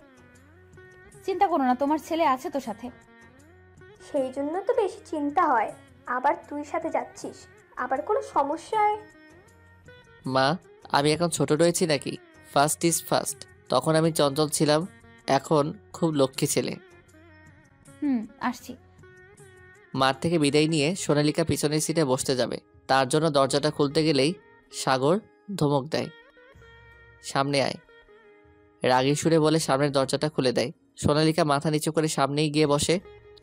চিন্তা করো না, তোমার ছেলে আছে তো সাথে। সেই জন্য তো বেশি চিন্তা হয়। আবার তুই সাথে যাচ্ছিস, আবার কোনো সমস্যায়। মা, আমি এখন ছোট রয়েছি নাকি? First is first. তখন আমি চঞ্চল ছিলাম, এখন খুব লক্ষ্মী ছেলে। আসছি। মার থেকে বিদায় নিয়ে সোনালিকা পিছনের সিটে বসতে যাবে, তার জন্য দরজাটা খুলতে গেলেই সাগর ধমক দেয়, সামনে আয়। রাগী সুরে বলে সামনের দরজাটা খুলে দেয়। সোনালিকা মাথা নিচু করে সামনেই গিয়ে বসে,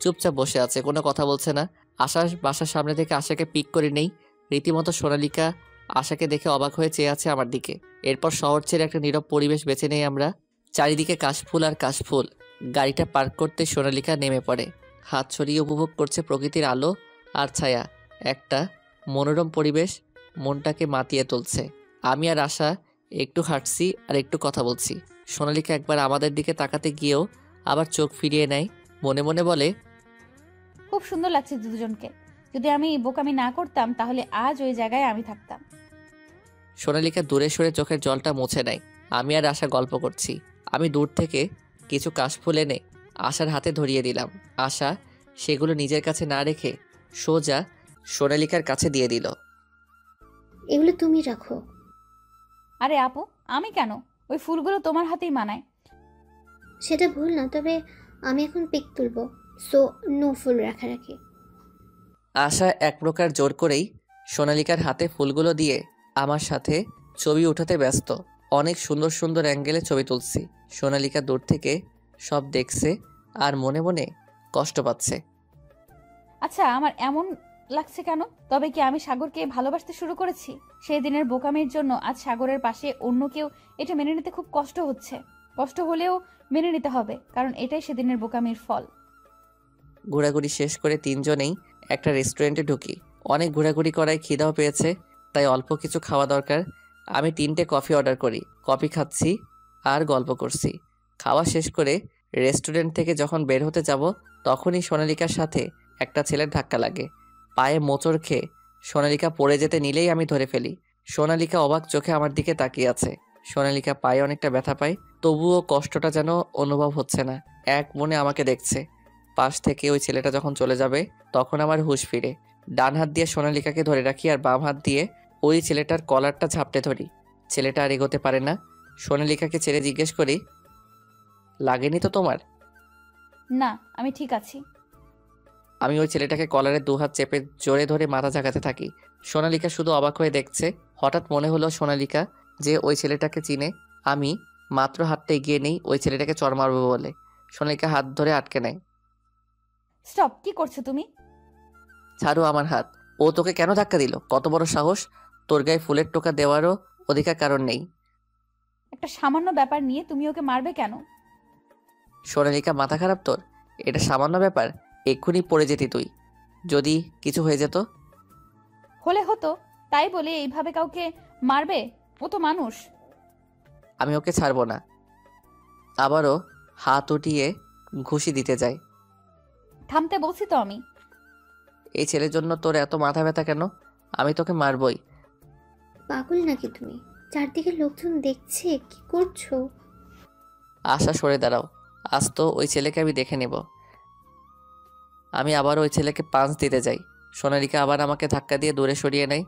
চুপচাপ বসে আছে, কোনো কথা বলছে না। আশার বাসার সামনে থেকে আশাকে পিক করে নেই। রীতিমতো সোনালিকা আশাকে দেখে অবাক হয়ে চেয়ে আছে আমার দিকে। এরপর শহর ছেড়ে একটা নীরব পরিবেশ বেছে নেই আমরা। চারিদিকে কাশফুল আর কাশফুল। গাড়িটা পার্ক করতে সোনালিকা নেমে পড়ে, হাত ছড়িয়ে উপভোগ করছে প্রকৃতির আলো আর ছায়া। একটা মনোরম পরিবেশ মনটাকে মাতিয়ে তুলছে। আমি আর আশা একটু হাঁটছি আর একটু কথা বলছি। সোনালিকা একবার আমাদের দিকে তাকাতে গিয়েও আবার চোখ ফিরিয়ে নেয়, মনে মনে বলে, খুব সুন্দর লাগছে দুজনকে। যদি আমি বোকামি না করতাম তাহলে আজ ওই জায়গায় আমি থাকতাম। সোনালিকা দূরে সরে চোখের জলটা মুছে নেয়। আমি আর আশা গল্প করছি। আমি দূর থেকে কিছু কাশফুল এনে আশার হাতে ধরিয়ে দিলাম। আশা সেগুলো নিজের কাছে না রেখে সোজা সোনালিকার কাছে দিয়ে দিল। এগুলো তুমি রাখো। আরে আপু, আমি কেন? ওই ফুলগুলো তোমার হাতেই মানায়। সেটা ভুল না, তবে আমি এখন পিক তুলবো, সো নো ফুল রাখারাখি। আশা এক প্রকার জোর করেই সোনালিকার হাতে ফুলগুলো দিয়ে আমার সাথে ছবি উঠাতে ব্যস্ত। অনেক সুন্দর সুন্দর অ্যাঙ্গেলে ছবি তুলছি। সোনালিকা দূর থেকে সব দেখছে আর মনে মনে কষ্ট পাচ্ছে। আচ্ছা, আমার এমন লাগছে কেন? তবে কি আমি সাগরকে ভালোবাসতে শুরু করেছি? সেই দিনের বোকামির জন্য আজ সাগরের পাশে অন্য কেউ এটা মেনে নিতে খুব কষ্ট হচ্ছে। কষ্ট হলেও মেনে নিতে হবে, কারণ এটাই সেদিনের বোকামির ফল। ঘোরাঘুরি শেষ করে তিনজনেই একটা রেস্টুরেন্টে ঢুকি। অনেক ঘোরাঘুরি করায় খিদাও পেয়েছে, তাই অল্প কিছু খাওয়া দরকার। আমি 3টে কফি অর্ডার করি, কফি খাচ্ছি আর গল্প করছি। খাওয়া শেষ করে রেস্টুরেন্ট থেকে যখন বের হতে যাব তখনই সোনালিকার সাথে একটা ছেলের ধাক্কা লাগে। পায়ে মোচড় খেয়ে সোনালিকা পড়ে যেতে নিলেই আমি ধরে ফেলি। সোনালিকা অবাক চোখে আমার দিকে তাকিয়ে আছে। সোনালিকা পায়ে অনেকটা ব্যথা পায়, তবুও কষ্টটা যেন অনুভব হচ্ছে না। এক মনে আমাকে দেখছে। পাশ থেকে ওই ছেলেটা যখন চলে যাবে তখন আমার হুঁশ ফিরে। ডান হাত দিয়ে সোনালিকাকে ধরে রাখি আর বাম হাত দিয়ে ওই ছেলেটার কলারটা ঝাপটে ধরি। ছেলেটা আর এগোতে পারে না। সোনালিকাকে ছেড়ে জিজ্ঞেস করি, লাগেনি তো তোমার? না, আমি ঠিক আছি। আমি ওই ছেলেটাকে কলারে 2 হাত চেপে জোরে ধরে মাথা ঝাঁকাতে থাকি। সোনালিকা শুধু অবাক হয়ে দেখছে। হঠাৎ মনে হলো সোনালিকা যে ওই ছেলেটাকে চিনে। আমি মাত্র হাতটা এগিয়ে নেই ওই ছেলেটাকে চড় মারবো বলে। সোনালিকা হাত ধরে আটকে নেয়। স্টপ, কি করছো তুমি? ছাড়ো আমার হাত। ও তোকে কেন ধাক্কা দিল? কত বড় সাহস! তোর গায়ে ফুলের টোকা দেওয়ারও অধিকার কারণ নেই। একটা সামান্য ব্যাপার নিয়ে তুমি ওকে মারবে কেন? সোনালিকা, মাথা খারাপ তোর? এটা সামান্য ব্যাপার? এক্ষুনি পড়ে যেতি তুই যদি কিছু হয়ে যেত। হলে হতো, তাই বলে এইভাবে কাউকে মারবে? ও তো মানুষ। আমি ওকে ছাড়বো না। আবারও হাত উঠিয়ে ঘুষি দিতে যায়। থামতে বলছি তো আমি। এই ছেলের জন্য তোর এত মাথা ব্যথা কেন? আমি তোকে মারবই। পাগল নাকি তুমি? চারদিকে লোকজন দেখছে, কি করছো? আশা, সরে দাঁড়াও। আজ তো ওই ছেলেকে আমি দেখে নেব। আমি আবার ওই ছেলেকে পাঞ্চ দিতে যাই। সোনালিকা আবার আমাকে ধাক্কা দিয়ে দূরে সরিয়ে নেয়।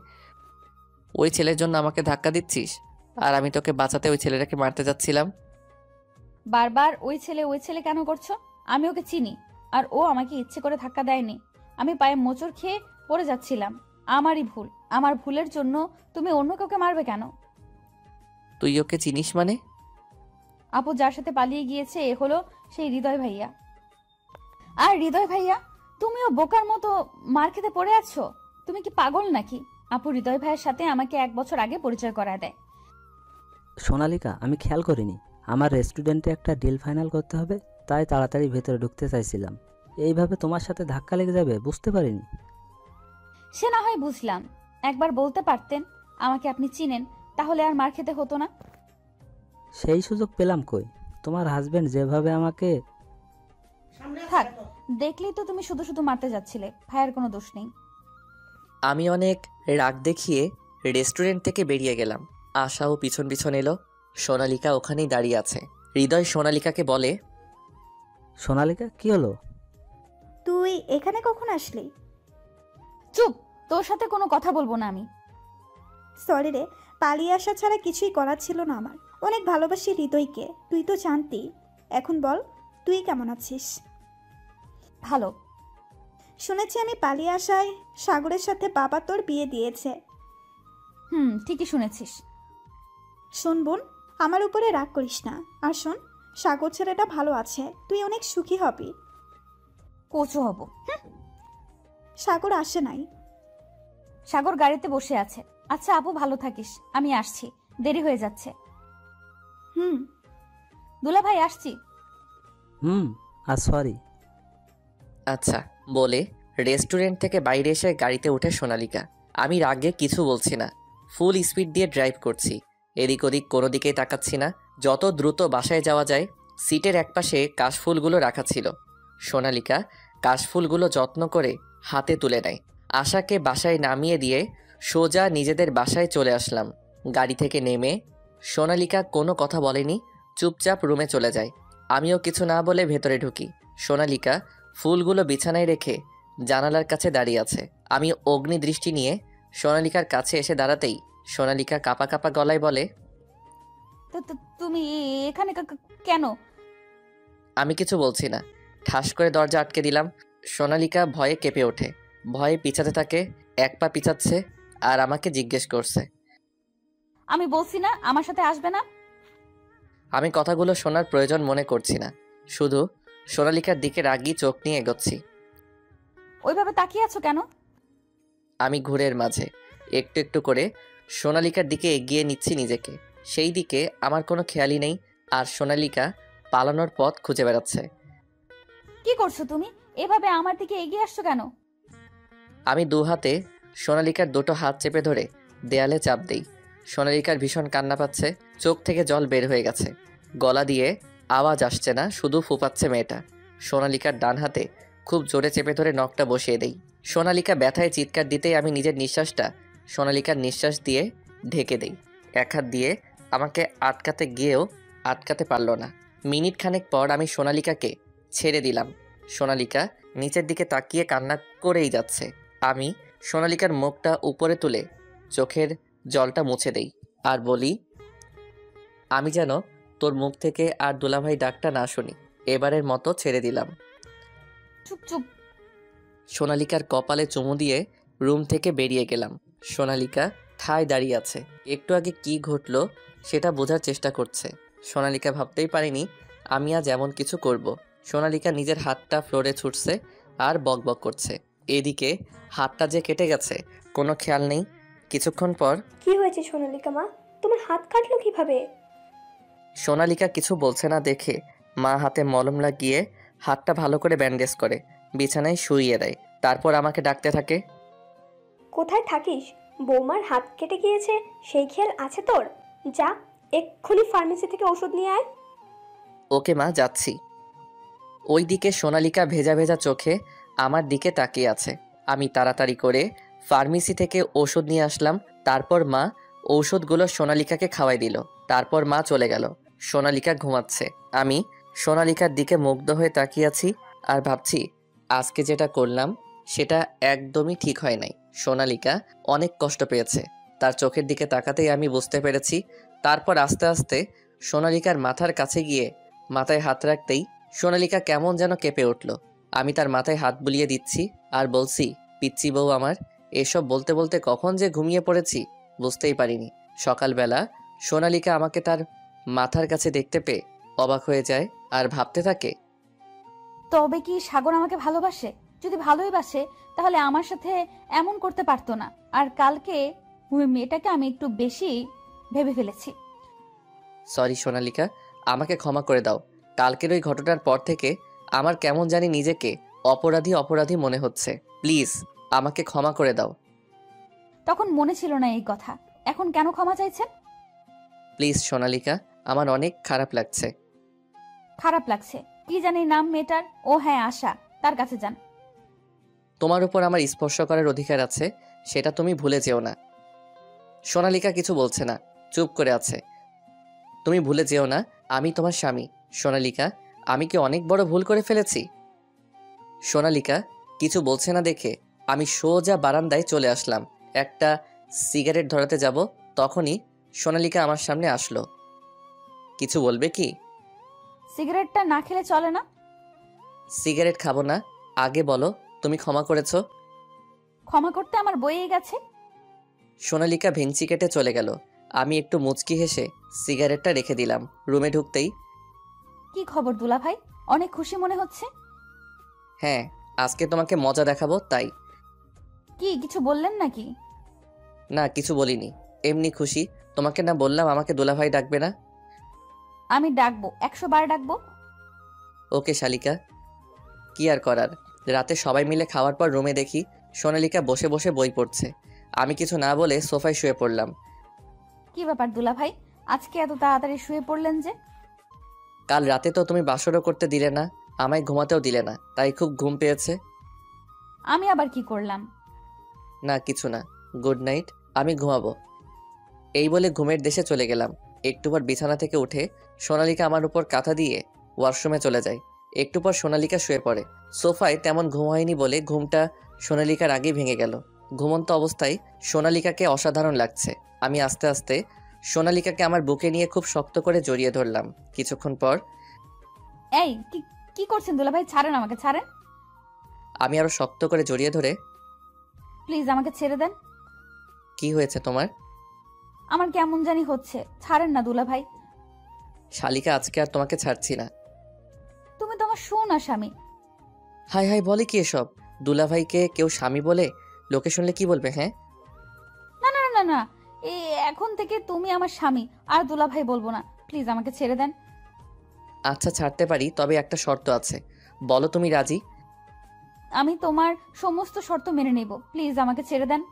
ওই ছেলের জন্য আমাকে ধাক্কা দিচ্ছিস? আর আমি তোকে বাঁচাতে ওই ছেলেটাকে মারতে যাচ্ছিলাম। বারবার ওই ছেলে কেন করছো? আমি ওকে চিনি, আর ও আমাকে ইচ্ছে করে ধাক্কা দেয়নি। আমি পায়ে মোচড় খেয়ে পড়ে যাচ্ছিলাম। আমারই ভুল। আমার ভুলের জন্য তুমি অন্য কাউকে মারবে কেন? তুই ওকে চিনিস মানে? আপু যার সাথে পালিয়ে গিয়েছে এ হলো সেই হৃদয় ভাইয়া। আর হৃদয় ভাইয়া, তুমিও বোকার মতো মার খেতে পড়ে আছো? তুমি কি পাগল নাকি? আপু হৃদয় ভাইয়ের সাথে আমাকে 1 বছর আগে পরিচয় করায় দেয়। সোনালিকা, আমি খেয়াল করিনি। আমার রেস্টুরেন্টে একটা ডিল ফাইনাল করতে হবে, তাই তাড়াতাড়ি ভেতরে ঢুকতে চাইছিলাম। এইভাবে তোমার সাথে ধাক্কা লেগে যাবে বুঝতে পারিনি। সে না হয় বুঝলাম, একবার বলতে পারতেন আমাকে আপনি চিনেন, তাহলে আর মার খেতে হতো না। সেই সুযোগ পেলাম কই? তোমার হাজবেন্ড যেভাবে আমাকে... থাক, দেখলেই তো তুমি শুধু শুধু মারতে যাচ্ছিলে। ভাইয়ের কোনো দোষ নেই। আমি অনেক রাগ দেখিয়ে রেস্টুরেন্ট থেকে বেরিয়ে গেলাম। আশাও পিছন পিছন এলো। সোনালিকা ওখানেই দাঁড়িয়ে আছে। হৃদয় সোনালিকাকে বলে, সোনালিকা, কি হলো? তুই এখানে কখন আসলি? চুপ, তোর সাথে কোনো কথা বলবো না আমি। সরি রে, পালিয়ে আসা ছাড়া কিছুই করার ছিল না আমার। অনেক ভালোবাসি হৃদয়কে, তুই তো জানতি। এখন বল, তুই কেমন আছিস? ভালো। শুনেছি আমি পালিয়ে আসায় সাগরের সাথে বাবা তোর বিয়ে দিয়েছে। ঠিকই শুনেছিস। শোন বোন, আমার উপরে রাগ করিস না। আর শোন, সাগর ছেলেটা ভালো আছে, তুই অনেক সুখী হবি। কচু হব। সাগর আসে নাই। সাগর গাড়িতে বসে আছে। আচ্ছা আপু, ভালো থাকিস, আমি আসছি, দেরি হয়ে যাচ্ছে। দুলা ভাই, আসছি। আর সরি। আচ্ছা বলে রেস্টুরেন্ট থেকে বাইরে এসে গাড়িতে উঠে সোনালিকা। আমি রাগে কিছু বলছি না, ফুল স্পিড দিয়ে ড্রাইভ করছি। এদিক ওদিক কোনো দিকেই তাকাচ্ছি না। যত দ্রুত বাসায় যাওয়া যায়। সিটের একপাশে কাশফুলগুলো রাখা ছিল। সোনালিকা কাশফুলগুলো যত্ন করে হাতে তুলে নেয়। আশাকে বাসায় নামিয়ে দিয়ে সোজা নিজেদের বাসায় চলে আসলাম। গাড়ি থেকে নেমে সোনালিকা কোনো কথা বলেনি, চুপচাপ রুমে চলে যায়। আমিও কিছু না বলে ভেতরে ঢুকি। সোনালিকা ফুলগুলো বিছানায় রেখে জানালার কাছে দাঁড়িয়ে আছে। আমি অগ্নি দৃষ্টি নিয়ে সোনালিকার কাছে এসে দাঁড়াতেই সোনালিকা কাঁপা কাঁপা গলায় বলে, তুমি এখানে কেন? আমি কিছু বলছি না। ঠাস করে দরজা আটকে দিলাম। সোনালিকা ভয়ে কেঁপে ওঠে, ভয়ে পিছাতে থাকে। 1 পা পিছাচ্ছে আর আমাকে জিজ্ঞেস করছে, আমি বলছি না আমার সাথে আসবে না? আমি কথাগুলো শোনার প্রয়োজন মনে করছি না, শুধু সোনালিকার দিকে রাগি চোখ নিয়ে এগোচ্ছি। ওইভাবে তাকিয়ে আছো কেন? আমি ঘুরের মাঝে একটু একটু করে সোনালিকার দিকে এগিয়ে নিচ্ছি নিজেকে। সেই দিকে আমার কোনো খেয়ালই নেই, আর সোনালিকা পালানোর পথ খুঁজে বেড়াচ্ছে। কি করছো তুমি? এভাবে আমার দিকে এগিয়ে আসছো কেন? আমি দু হাতে সোনালিকার দুটো হাত চেপে ধরে দেয়ালে চাপ দেই। সোনালিকার ভীষণ কান্না পাচ্ছে, চোখ থেকে জল বের হয়ে গেছে, গলা দিয়ে আওয়াজ আসছে না, শুধু ফুপাচ্ছে মেয়েটা। সোনালিকার ডান হাতে খুব জোরে চেপে ধরে নখটা বসিয়ে দেই। সোনালিকা ব্যথায় চিৎকার দিতেই আমি নিজের নিঃশ্বাসটা সোনালিকার নিঃশ্বাস দিয়ে ঢেকে দেই। এক হাত দিয়ে আমাকে আটকাতে গিয়েও আটকাতে পারল না। মিনিট খানেক পর আমি সোনালিকাকে ছেড়ে দিলাম। সোনালিকা নিচের দিকে তাকিয়ে কান্না করেই যাচ্ছে। আমি সোনালিকার মুখটা উপরে তুলে চোখের জলটা মুছে দেই আর বলি, আমি যেন তোর মুখ থেকে আর দুলাভাই ডাকটা না শুনি, এবারের মতো ছেড়ে দিলাম। চুপ চুপ। সোনালিকার কপালে চুমু দিয়ে রুম থেকে বেরিয়ে গেলাম। সোনালিকা ঠায় দাঁড়িয়ে আছে, একটু আগে কি ঘটলো সেটা বোঝার চেষ্টা করছে। সোনালিকা ভাবতেই পারেনি আমি আজ এমন কিছু করব। সোনালিকা নিজের হাতটা ফ্লোরে ছুটছে আর বকবক করছে। এদিকে হাতটা যে কেটে গেছে কোনো খেয়াল নেই। কিছুক্ষণ পর, কি হয়েছে সোনালিকা মা, তোমার হাত কাটলো কিভাবে? সোনালিকা কিছু বলছে না দেখে মা হাতে মলম লাগিয়ে হাতটা ভালো করে ব্যান্ডেজ করে বিছানায় শুইয়ে দেয়। তারপর আমাকে ডাকতে থাকে, কোথায় থাকিস? বৌমার হাত কেটে গিয়েছে সেই খেয়াল আছে তোর? যা এক্ষুনি ফার্মেসি থেকে ওষুধ নিয়ে আয়। ওকে মা, যাচ্ছি। ওইদিকে সোনালিকা ভেজা ভেজা চোখে আমার দিকে তাকিয়ে আছে। আমি তাড়াতাড়ি করে ফার্মেসি থেকে ওষুধ নিয়ে আসলাম। তারপর মা ঔষধগুলো সোনালিকাকে খাওয়াই দিল। তারপর মা চলে গেল। সোনালিকা ঘুমাচ্ছে। আমি সোনালিকার দিকে মুগ্ধ হয়ে তাকিয়ে আছি আর ভাবছি আজকে যেটা করলাম সেটা একদমই ঠিক হয় নাই। সোনালিকা অনেক কষ্ট পেয়েছে। তার চোখের দিকে তাকাতেই আমি বুঝতে পেরেছি। তারপর আস্তে আস্তে সোনালিকার মাথার কাছে গিয়ে মাথায় হাত রাখতেই সোনালিকা কেমন যেন কেঁপে উঠল। আমি তার মাথায় হাত বুলিয়ে দিচ্ছি আর বলছি, পিচ্চি বউ আমার। এসব বলতে বলতে কখন যে ঘুমিয়ে পড়েছি বুঝতেই পারিনি। সকালবেলা সোনালিকা আমাকে তার মাথার কাছে দেখতে পেয়ে অবাক হয়ে যায় আর ভাবতে থাকে, তবে কি সাগর আমাকে ভালোবাসে? যদি ভালোই বাসে তাহলে আমার সাথে এমন করতে পারতো না। আর কালকে ওই মেয়েটাকে আমি একটু বেশি ভেবে ফেলেছি। সরি সোনালিকা, আমাকে ক্ষমা করে দাও। কালকের ওই ঘটনার পর থেকে আমার কেমন জানি নিজেকে অপরাধী অপরাধী মনে হচ্ছে। প্লিজ আমাকে ক্ষমা করে দাও। তখন মনে ছিল না এই কথা, এখন কেন ক্ষমা চাইছেন? প্লিজ সোনালিকা, আমার অনেক খারাপ লাগছে। খারাপ লাগছে? কি জানি নাম মেয়েটার? ও হ্যাঁ, আশা। তার কাছে যান। তোমার উপর আমার স্পর্শ করার অধিকার আছে, সেটা তুমি ভুলে যেও না। সোনালিকা কিছু বলছে না, চুপ করে আছে। তুমি ভুলে যেও না আমি তোমার স্বামী। সোনালিকা, আমি কি অনেক বড় ভুল করে ফেলেছি? সোনালিকা কিছু বলছে না দেখে আমি সোজা বারান্দায় চলে আসলাম। একটা সিগারেট ধরাতে যাব, তখনই সোনালিকা আমার সামনে আসলো। কিছু বলবে কি? সিগারেটটা না খেলে চলে না? সিগারেট খাবো না, আগে বলো তুমি ক্ষমা করেছো? ক্ষমা করতে আমার বইয়ে গেছে। সোনালিকা ভেঙচি কেটে চলে গেল। আমি একটু মুচকি হেসে সিগারেটটা রেখে দিলাম। রুমে ঢুকতেই, কি খবর দুলা ভাই? অনেক খুশি মনে হচ্ছে। হ্যাঁ, আজকে তোমাকে মজা দেখাবো তাই। কি কিছু বললেন নাকি? না, কিছু বলিনি, এমনি খুশি। তোমাকে না বললাম আমাকে দুলাভাই ডাকবে না? আমি ডাকবো, 100 বার ডাকবো। ওকে শালিকা। কি আর করার। রাতে সবাই মিলে খাওয়ার পর রুমে দেখি সোনালিকা বসে বসে বই পড়ছে। আমি কিছু না বলে সোফায় শুয়ে পড়লাম। কি ব্যাপার দুলা ভাই, আজকে এত তাড়াতাড়ি শুয়ে পড়লেন যে? কাল রাতে তো তুমি বাসরও করতে দিলে না, আমায় ঘুমাতেও দিলে না, তাই খুব ঘুম পেয়েছে। আমি আবার কি করলাম? না কিছু না, গুড নাইট, আমি ঘুমাবো। এই বলে ঘুমের দেশে চলে গেলাম। একটু পর বিছানা থেকে উঠে সোনালিকা আমার উপর কাঁথা দিয়ে ওয়াশরুমে চলে যায়। একটু পর সোনালিকা শুয়ে পড়ে। সোফায় তেমন ঘুম হয়নি বলে ঘুমটা সোনালিকার আগেই ভেঙে গেল। ঘুমন্ত অবস্থায় সোনালিকাকে অসাধারণ লাগছে। আমি আস্তে আস্তে সোনালিকাকে আমার বুকে নিয়ে খুব শক্ত করে জড়িয়ে ধরলাম। কিছুক্ষণ পর, এই কি কি করছেন দুলা ভাই? ছাড়েন আমাকে, ছাড়েন। আমি আরো শক্ত করে জড়িয়ে ধরে, প্লিজ আমাকে ছেড়ে দেন। কি হয়েছে তোমার? আমার কেমন জানি হচ্ছে, ছাড়েন না দুলা ভাই। শালিকা, আজকে আর তোমাকে ছাড়ছি না। তুমি তো আমার সোনা স্বামী। হাই হাই, বলে কি এসব? দুলাভাইকে কেউ স্বামী বলে? লোকে শুনলে কি বলবে? হ্যাঁ, না না না না, এখন থেকে তুমি আমার স্বামী, আর দুলা ভাই বলবো না। প্লিজ আমাকে ছেড়ে দেন। আচ্ছা ছাড়তে পারি, তবে একটা শর্ত আছে। বলো তুমি রাজি? আমি তোমার সমস্ত শর্ত মেনে নেব, প্লিজ আমাকে ছেড়ে দেন।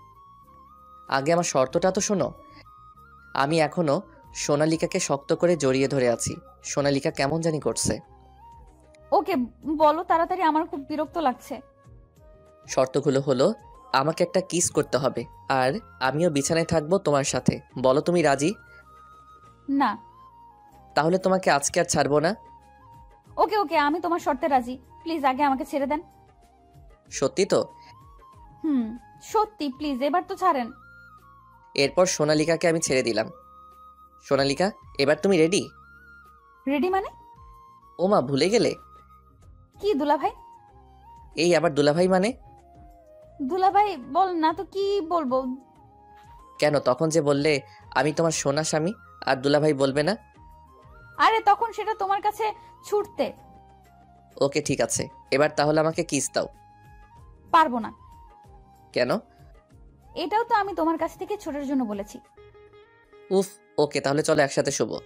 আগে আমার শর্তটা তো শোনো। আমি এখনো সোনালিকাকে শক্ত করে জড়িয়ে ধরে আছি। সোনালিকা কেমন জানি করছে। ওকে বলো তাড়াতাড়ি, আমার খুব বিরক্ত লাগছে। শর্তগুলো হলো, আমাকে একটা কিস করতে হবে, আর আমিও বিছানায় থাকবো তোমার সাথে। বলো তুমি রাজি? না। তাহলে তোমাকে আজকে আর ছাড়বো না। ওকে ওকে, আমি তোমার শর্তে রাজি, প্লিজ আগে আমাকে ছেড়ে দেন। সত্যি তো? সত্যি, প্লিজ এবার তো ছাড়েন। এরপর সোনালিকাকে আমি ছেড়ে দিলাম। সোনালিকা, এবার তুমি রেডি? রেডি মানে? ও মা, ভুলে গেলে? কি দুলাভাই? এই আবার দুলাভাই মানে? দুলাভাই বল না তো, কি বলবো? কেন, তখন যে বললে আমি তোমার সোনা স্বামী, আর দুলাভাই বলবে না? আরে তখন সেটা তোমার কাছে ছুটতে। ওকে ঠিক আছে, এবার তাহলে আমাকে কিস দাও। পারবো না। কেন? এটাও তো আমি তোমার কাছ থেকে ছোটার জন্য বলেছি। উফ, ওকে তাহলে চলো একসাথে শোবো।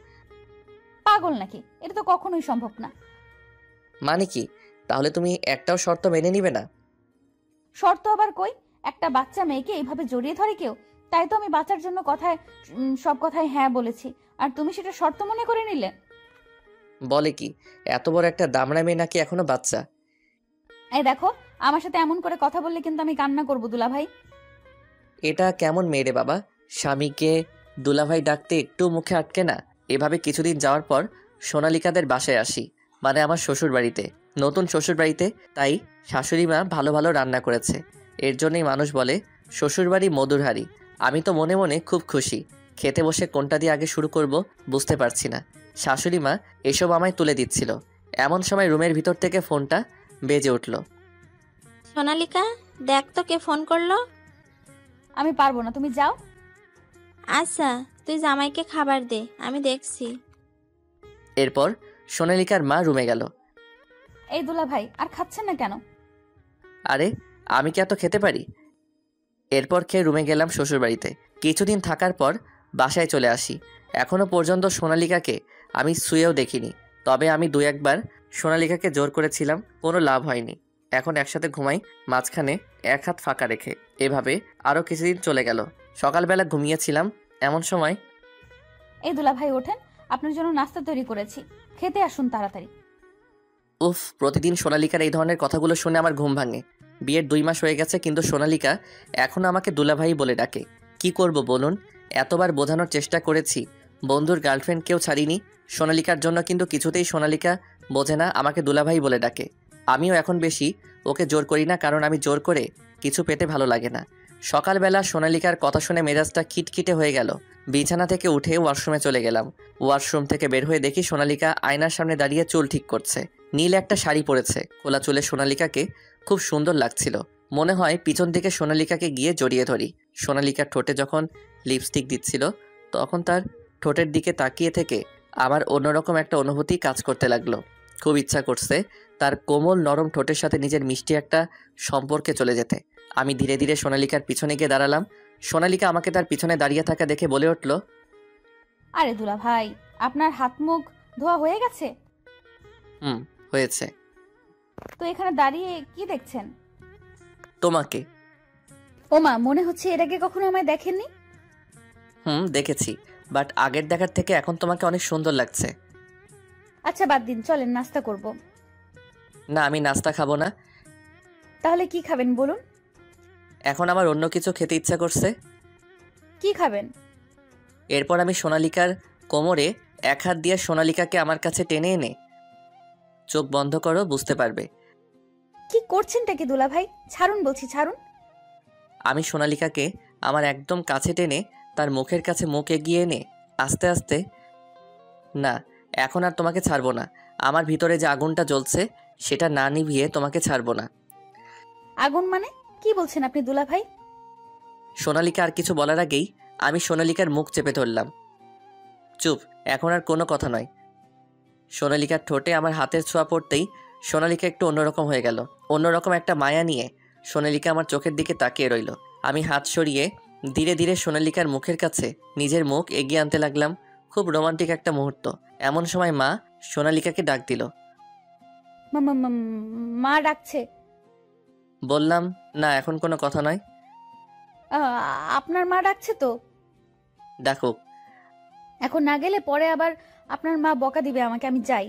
পাগল নাকি? এটা তো কখনোই সম্ভব না। মানে কি? তাহলে তুমি একটাও শর্ত মেনে নিবে না? শর্ত আবার কই? একটা বাচ্চা মেয়েকে এইভাবে জড়িয়ে ধরে কেউ? তাই তো আমি বাচ্চার জন্য সব কথায় হ্যাঁ বলেছি, আর তুমি সেটা শর্ত মনে করে নিলে। বলে কি, এত বড় একটা দামড়া মেয়ে নাকি এখনো বাচ্চা? এই দেখো, আমার সাথে এমন করে কথা বললে কিন্তু আমি কান্না করবো দুলাভাই। এটা কেমন মেয়ে রে বাবা, স্বামীকে দুলাভাই ডাকতে একটু মুখে আটকে না। এভাবে কিছুদিন যাওয়ার পর সোনালিকাদের বাসায় আসি, মানে আমার শ্বশুর বাড়িতে, নতুন শ্বশুর বাড়িতে। তাই শাশুড়ি মা ভালো ভালো রান্না করেছে। এর জন্যই মানুষ বলে শ্বশুরবাড়ি মধুর হাঁড়ি। আমি তো মনে মনে খুব খুশি। খেতে বসে কোনটা দিয়ে আগে শুরু করব বুঝতে পারছি না। শাশুড়ি মা এসব আমায় তুলে দিচ্ছিল। এমন সময় রুমের ভিতর থেকে ফোনটা বেজে উঠল। সোনালিকা, দেখ তো কে ফোন করলো। আমি পারবো না, তুমি যাও। আচ্ছা, তুই জামাইকে খাবার দে, আমি দেখছি। এরপর সোনালিকার মা রুমে গেল। এই দুলাভাই, আর খাচ্ছেন না কেন? আরে আমি কি এত খেতে পারি? এরপর খেয়ে রুমে গেলাম শ্বশুরবাড়িতে। কিছুদিন থাকার পর বাসায় চলে আসি। এখনও পর্যন্ত সোনালিকাকে আমি শুয়েও দেখিনি। তবে আমি 2-1 বার সোনালিকাকে জোর করেছিলাম, কোনো লাভ হয়নি। এখন একসাথে ঘুমাই, মাঝখানে এক হাত ফাঁকা রেখে। এভাবে আরও কিছুদিন চলে গেল। সকালবেলা ঘুমিয়েছিলাম, এমন সময় এই দুলাভাই ওঠেন, আপনার জন্য নাস্তা তৈরি করেছি, খেতে আসুন তাড়াতাড়ি। উফ, প্রতিদিন সোনালিকার এই ধরনের কথাগুলো শুনে আমার ঘুম ভাঙে। বিয়ের 2 মাস হয়ে গেছে, কিন্তু সোনালিকা এখনও আমাকে দুলাভাই বলে ডাকে। কি করব বলুন? এতবার বোঝানোর চেষ্টা করেছি, বন্ধুর গার্লফ্রেন্ডকেও ছাড়িনি সোনালিকার জন্য, কিন্তু কিছুতেই সোনালিকা বোঝে না, আমাকে দুলাভাই বলে ডাকে। আমিও এখন বেশি ওকে জোর করি না, কারণ আমি জোর করে কিছু পেতে ভালো লাগে না। সকালবেলা সোনালিকার কথা শুনে মেজাজটা খিটখিটে হয়ে গেল। বিছানা থেকে উঠে ওয়াশরুমে চলে গেলাম। ওয়াশরুম থেকে বের হয়ে দেখি সোনালিকা আয়নার সামনে দাঁড়িয়ে চুল ঠিক করছে। নীল একটা শাড়ি পরেছে। খোলা চুলে সোনালিকাকে খুব সুন্দর লাগছিল। মনে হয় পিছন থেকে সোনালিকাকে গিয়ে জড়িয়ে ধরি। সোনালিকার ঠোঁটে যখন লিপস্টিক দিচ্ছিল, তখন তার ঠোঁটের দিকে তাকিয়ে থেকে আমার অন্যরকম একটা অনুভূতি কাজ করতে লাগলো। খুব ইচ্ছা করছে তার কোমল নরম ঠোঁটের সাথে নিজের মিষ্টি একটা সম্পর্কে চলে যেতে। আমি ধীরে ধীরে সোনালিকার পিছনে গিয়ে দাঁড়ালাম। সোনালিকা আমাকে তার পিছনে দাঁড়িয়ে থাকা দেখে বলে উঠল, আরে দুলাভাই, আপনার হাত মুখ ধোয়া হয়ে গেছে? হয়েছে। তো এখানে দাঁড়িয়ে কি দেখছেন? তোমাকে। ওমা, মনে হচ্ছে এর আগে কখনো আমায় দেখেননি। দেখেছি, বাট আগের দেখার থেকে এখন তোমাকে অনেক সুন্দর লাগছে। আচ্ছা বাদ দিন, চলেন নাস্তা করব। না, আমি নাস্তা খাবো না। তাহলে কি খাবেন বলুন? এখন আমার অন্য কিছু খেতে ইচ্ছা করছে। কি খাবেন? এরপর আমি সোনালিকার কোমরে এক হাত দিয়ে সোনালিকাকে আমার কাছে টেনে এনে, চোখ বন্ধ করো, বুঝতে পারবে। কি করছেনটা কি দুলাভাই? ছাড়ুন বলছি, ছাড়ুন। আমি সোনালিকাকে আমার একদম কাছে টেনে তার মুখের কাছে মুখ এগিয়ে এনে আস্তে আস্তে, না এখন আর তোমাকে ছাড়বো না। আমার ভিতরে যে আগুনটা জ্বলছে সেটা না নিভিয়ে তোমাকে ছাড়বো না। আগুন মানে কি বলছেন আপনি দুলাভাই? সোনালিকা আর কিছু বলার আগেই আমি সোনালিকার মুখ চেপে ধরলাম। চুপ, এখন আর কোনো কথা নয়। সোনালিকার ঠোঁটে আমার হাতের ছোঁয়া পড়তেই সোনালিকা একটু অন্যরকম হয়ে গেল। অন্যরকম একটা মায়া নিয়ে সোনালিকা আমার চোখের দিকে তাকিয়ে রইল। আমি হাত সরিয়ে ধীরে ধীরে সোনালিকার মুখের কাছে নিজের মুখ এগিয়ে আনতে লাগলাম। খুব রোমান্টিক একটা মুহূর্ত। এমন সময় মা সোনালিকাকে ডাক দিল। মা ডাকছে। বললাম, না এখন কোনো কথা নয়। আপনার মা ডাকছে তো। দেখো, এখন না গেলে পরে আবার আপনার মা বকা দিবে আমাকে। আমি যাই।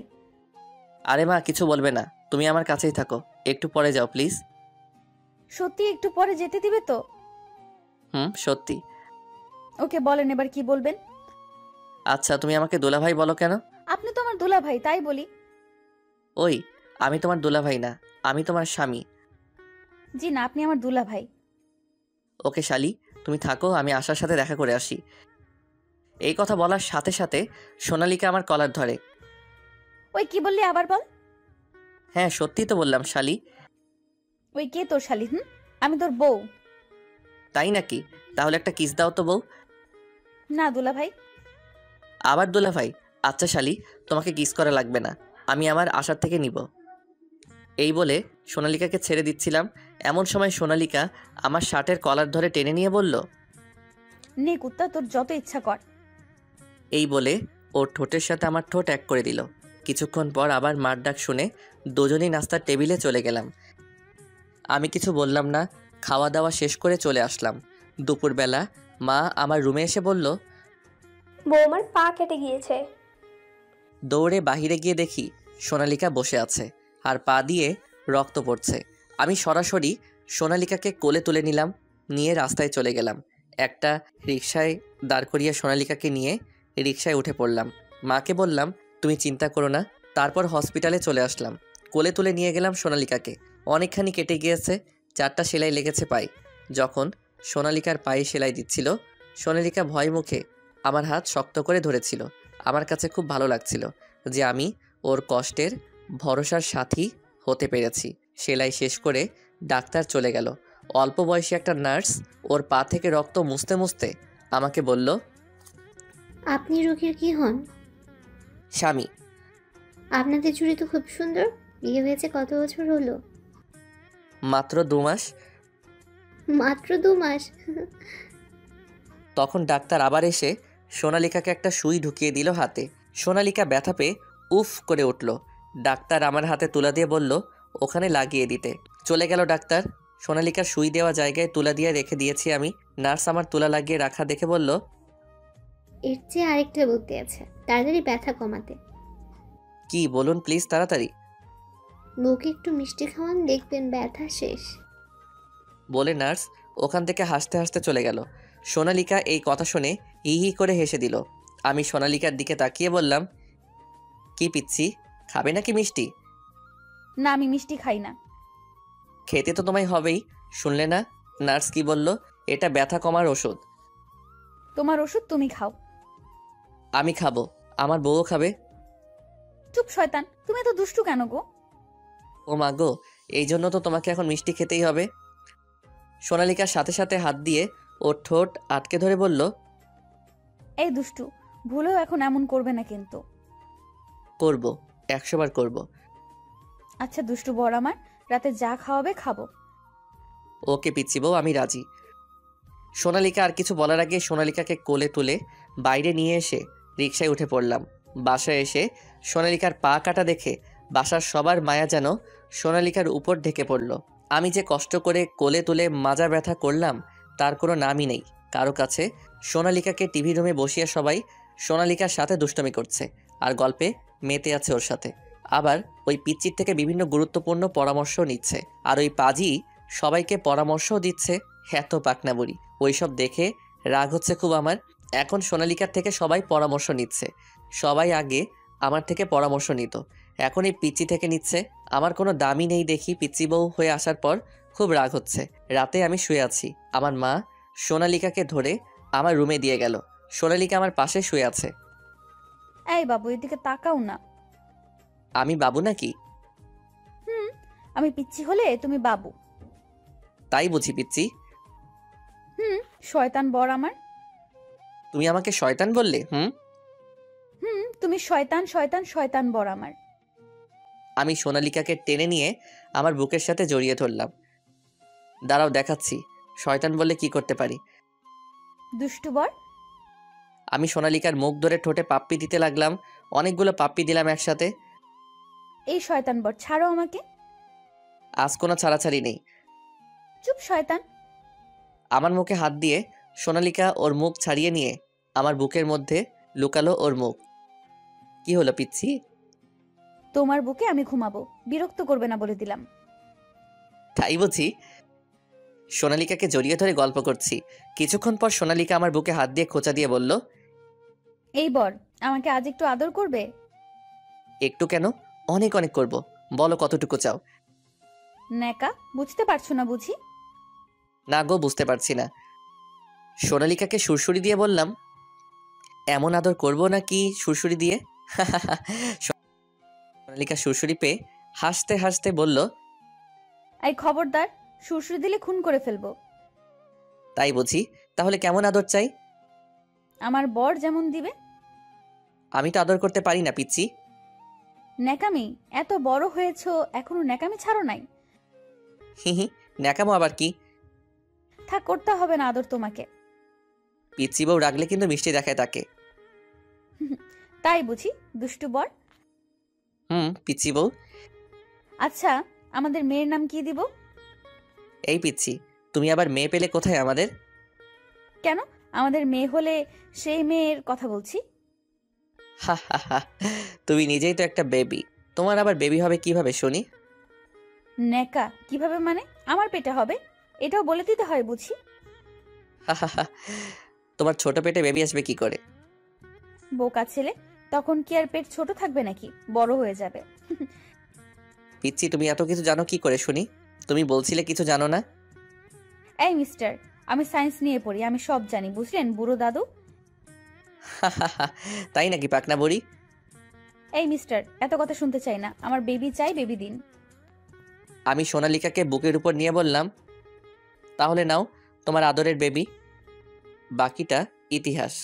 আরে মা কিছু বলবে না, তুমি আমার কাছেই থাকো, একটু পরে যাও প্লিজ। সত্যি একটু পরে যেতে দিবে তো? সত্যি। ওকে বলেন এবার কি বলবেন। আচ্ছা তুমি আমাকে দুলাভাই বলো কেন? আপনি তো আমার দুলা ভাই, তাই বলি। ওই, আমি তোমার দুলাভাই না, আমি তোমার স্বামী। জি না, আপনি আমার দুলা ভাই। ওকে শালি, তুমি থাকো, আমি আশার সাথে দেখা করে আসি। এই কথা বলার সাথে সাথে সোনালিকা আমার কলার ধরে। ওই কি বললি, আবার বল। হ্যাঁ সত্যি তো বললাম শালি। ওই কে তোর শালি? আমি তোর বউ। তাই নাকি? তাহলে একটা কিস দাও তো বউ। না দুলা ভাই। আবার দুলাভাই? আচ্ছা শালি, তোমাকে কিস করা লাগবে না, আমি আমার আশার থেকে নিব। এই বলে সোনালিকাকে ছেড়ে দিচ্ছিলাম, এমন সময় সোনালিকা আমার শার্টের কলার ধরে টেনে নিয়ে বলল, নে কুত্তা, তোর যত ইচ্ছা কর। এই বলে ওর ঠোঁটের সাথে আমার ঠোঁট এক করে দিল। কিছুক্ষণ পর আবার মার ডাক শুনে দুজনেই নাস্তার টেবিলে চলে গেলাম। আমি কিছু বললাম না, খাওয়া দাওয়া শেষ করে চলে আসলাম। দুপুরবেলা মা আমার রুমে এসে বলল, বৌমার পা কেটে গিয়েছে। দৌড়ে বাহিরে গিয়ে দেখি সোনালিকা বসে আছে আর পা দিয়ে রক্ত পড়ছে। আমি সরাসরি সোনালিকাকে কোলে তুলে নিলাম, নিয়ে রাস্তায় চলে গেলাম। একটা রিকশায় দাঁড় করিয়ে সোনালিকাকে নিয়ে রিকশায় উঠে পড়লাম। মাকে বললাম, তুমি চিন্তা করো না। তারপর হসপিটালে চলে আসলাম। কোলে তুলে নিয়ে গেলাম সোনালিকাকে। অনেকখানি কেটে গিয়েছে, 4টা সেলাই লেগেছে পায়ে। যখন সোনালিকার পায়ে সেলাই দিচ্ছিল, সোনালিকা ভয় মুখে আমার হাত শক্ত করে ধরেছিল। আমার কাছে খুব ভালো লাগছিল যে আমি ওর কষ্টের ভরসার সাথী হতে পেরেছি। সেলাই শেষ করে ডাক্তার চলে গেল। অল্প বয়সী একটা নার্স ওর পা থেকে রক্ত মুছতে মুছতে আমাকে বলল, আপনি রোগীর কি হন? স্বামী। আপনাদের জুড়ি তো খুব সুন্দর। বিয়ে হয়েছে কত বছর হলো? মাত্র 2 মাস। মাত্র 2 মাস? তখন ডাক্তার আবার এসে সোনালিকাকে একটা সুই ঢুকিয়ে দিল হাতে। সোনালিকা ব্যথা পেয়ে উফ করে উঠল। ডাক্তার আমার হাতে তুলা দিয়ে বলল, ওখানে লাগিয়ে দিতে। চলে গেল ডাক্তার। সোনালিকার সুই দেওয়া জায়গায় তুলা দিয়ে রেখে দিয়েছি আমি। নার্স আমার তুলা লাগিয়ে রাখা দেখে বলল, এর চেয়ে আরেকটা বুদ্ধি আছে তাড়াতাড়ি ব্যথা কমাতে। কি বলুন প্লিজ তাড়াতাড়ি। মুখে একটু মিষ্টি খাওয়ান, দেখবেন ব্যথা শেষ। বলে নার্স ওখান থেকে হাসতে হাসতে চলে গেল। সোনালিকা এই কথা শুনে হি হি করে হেসে দিল। আমি সোনালিকার দিকে তাকিয়ে বললাম, কি পিচ্ছি, খাবে নাকি মিষ্টি? না, আমি মিষ্টি খাই না। খেতে তো তোমায় হবেই। শুনলে না নার্স কি বলল? এটা ব্যথা কমার ওষুধ। তোমার ওষুধ তুমি খাও। আমি খাবো, আমার বউও খাবে। চুপ শয়তান, তুমি এত দুষ্টু কেন গো? ও মা গো, এই জন্য তো তোমাকে এখন মিষ্টি খেতেই হবে। সোনালিকার সাথে সাথে হাত দিয়ে ওর ঠোঁট আটকে ধরে বলল, এই দুষ্টু, ভুলেও এখন এমন করবে না কিন্তু। করব, 100 বার করব। আচ্ছা দুষ্টু বর আমার, রাতে যা খাওয়াবে খাবো। ওকে পিচ্ছি বউ, আমি রাজি। সোনালিকা আর কিছু বলার আগে সোনালিকাকে কোলে তুলে বাইরে নিয়ে এসে রিকশায় উঠে পড়লাম। বাসায় এসে সোনালিকার পা কাটা দেখে বাসার সবার মায়া যেন সোনালিকার উপর ঢেকে পড়ল। আমি যে কষ্ট করে কোলে তুলে মাজা ব্যথা করলাম তার কোনো নামই নেই কারো কাছে। সোনালিকাকে টিভি রুমে বসিয়ে সবাই সোনালিকার সাথে দুষ্টমি করছে আর গল্পে মেতে আছে ওর সাথে। আবার ওই পিচ্চির থেকে বিভিন্ন গুরুত্বপূর্ণ পরামর্শ নিচ্ছে, আর ওই পাজি সবাইকে পরামর্শও দিচ্ছে। এত পাকনা বুড়ি, ওইসব দেখে রাগ হচ্ছে খুব আমার। এখন সোনালিকার থেকে সবাই পরামর্শ নিচ্ছে। সবাই আগে আমার থেকে পরামর্শ নিত, এখন এই পিচ্চি থেকে নিচ্ছে। আমার কোনো দামই নেই দেখি পিচ্চি বউ হয়ে আসার পর খুব রাগ হচ্ছে। রাতে আমি শুয়ে আছি, আমার মা সোনালিকাকে ধরে আমার রুমে দিয়ে গেল। সোনালিকা আমার পাশে শুয়ে আছে। এই বাবু, এদিকে তাকাও না। আমি বাবু নাকি? আমি পিচ্ছি হলে তুমি বাবু। তাই বুঝি পিচ্চি? শয়তান বর আমার। তুমি আমাকে শয়তান বললে? তুমি শয়তান শয়তান শয়তান বর আমার। আমি সোনালিকাকে টেনে নিয়ে আমার বুকের সাথে জড়িয়ে ধরলাম। দাঁড়াও দেখাচ্ছি শয়তান বললে কি করতে পারি। দুষ্টু বর। আমি সোনালিকার মুখ ধরে ঠোঁটে পাপ্পি দিতে লাগলাম। অনেকগুলো পাপ্পি দিলাম একসাথে। এই শয়তান বর, ছাড়ো আমাকে। আজ কোনো ছাড়াছাড়ি নেই। চুপ শয়তান। আমার মুখে হাত দিয়ে সোনালিকা ওর মুখ ছাড়িয়ে নিয়ে আমার বুকের মধ্যে লুকালো ওর মুখ। কি হলো পিচ্ছি? তোমার বুকে আমি ঘুমাবো, বিরক্ত করবে না বলে দিলাম। তাই বুঝি? সোনালিকাকে জড়িয়ে ধরে গল্প করছি। কিছুক্ষণ পর সোনালিকা আমার বুকে হাত দিয়ে খোঁচা দিয়ে বলল, এই বর, আমাকে আজ একটু আদর করবে? একটু কেন, অনেক অনেক করব। বলো কতটুকু চাও? ন্যাকা, বুঝতে পারছো না বুঝি? না গো, বুঝতে পারছি না। সোনালিকাকে সুরসুরি দিয়ে বললাম, এমন আদর করব নাকি সুরসুরি দিয়ে? সোনালিকা সুরসুরি পেয়ে হাসতে হাসতে বলল, এই খবরদার, সুরসুরি দিলে খুন করে ফেলবো। তাই বুঝি? তাহলে কেমন আদর চাই? আমার বর যেমন দিবে। আমি তো আদর করতে পারি না পিচ্ছি। ন্যাকামি, এত বড় হয়েছো এখনো ন্যাকামি ছাড়ো নাই? হি হি, ন্যাকামো আবার কি? থাক, করতে হবে না আদর তোমাকে। পিচ্ছি বউ রাগলে কিন্তু মিষ্টি দেখায় তাকে। তাই বুঝি, দুষ্টু বর। পিচ্ছি বউ। আচ্ছা, আমাদের মেয়ের নাম কি দিব? এই পিচ্ছি, তুমি আবার মেয়ে পেলে কোথায় আমাদের? কেন, আমাদের মেয়ে হলে সেই মেয়ের কথা বলছি। হা হা হা, তুমি নিজেই তো একটা বেবি, তোমার আবার বেবি হবে কিভাবে শুনি? ন্যাকা, কিভাবে মানে? আমার পেটে হবে, এটাও বলে দিতে হয় বুঝি? হা হা হা, তোমার ছোট পেটে বেবি আসবে কি করে? বোকা ছেলে, তখন কি আর পেট ছোট থাকবে নাকি, বড় হয়ে যাবে। পিচ্ছি, তুমি এত কিছু জানো কি করে শুনি? তুমি বলছিলে কিছু জানো না। এই মিস্টার, আমি সায়েন্স নিয়ে পড়ি, আমি সব জানি, বুঝলেন বুড়ো দাদু? হা হা হা, তাই নাকি পাকনা বুড়ি? এই মিস্টার, এত কথা শুনতে চাই না, আমার বেবি চাই, বেবি দিন। আমি সোনালিকাকে বুকের উপর নিয়ে বললাম, তাহলে নাও তোমার আদরের বেবি, বাকিটা ইতিহাস।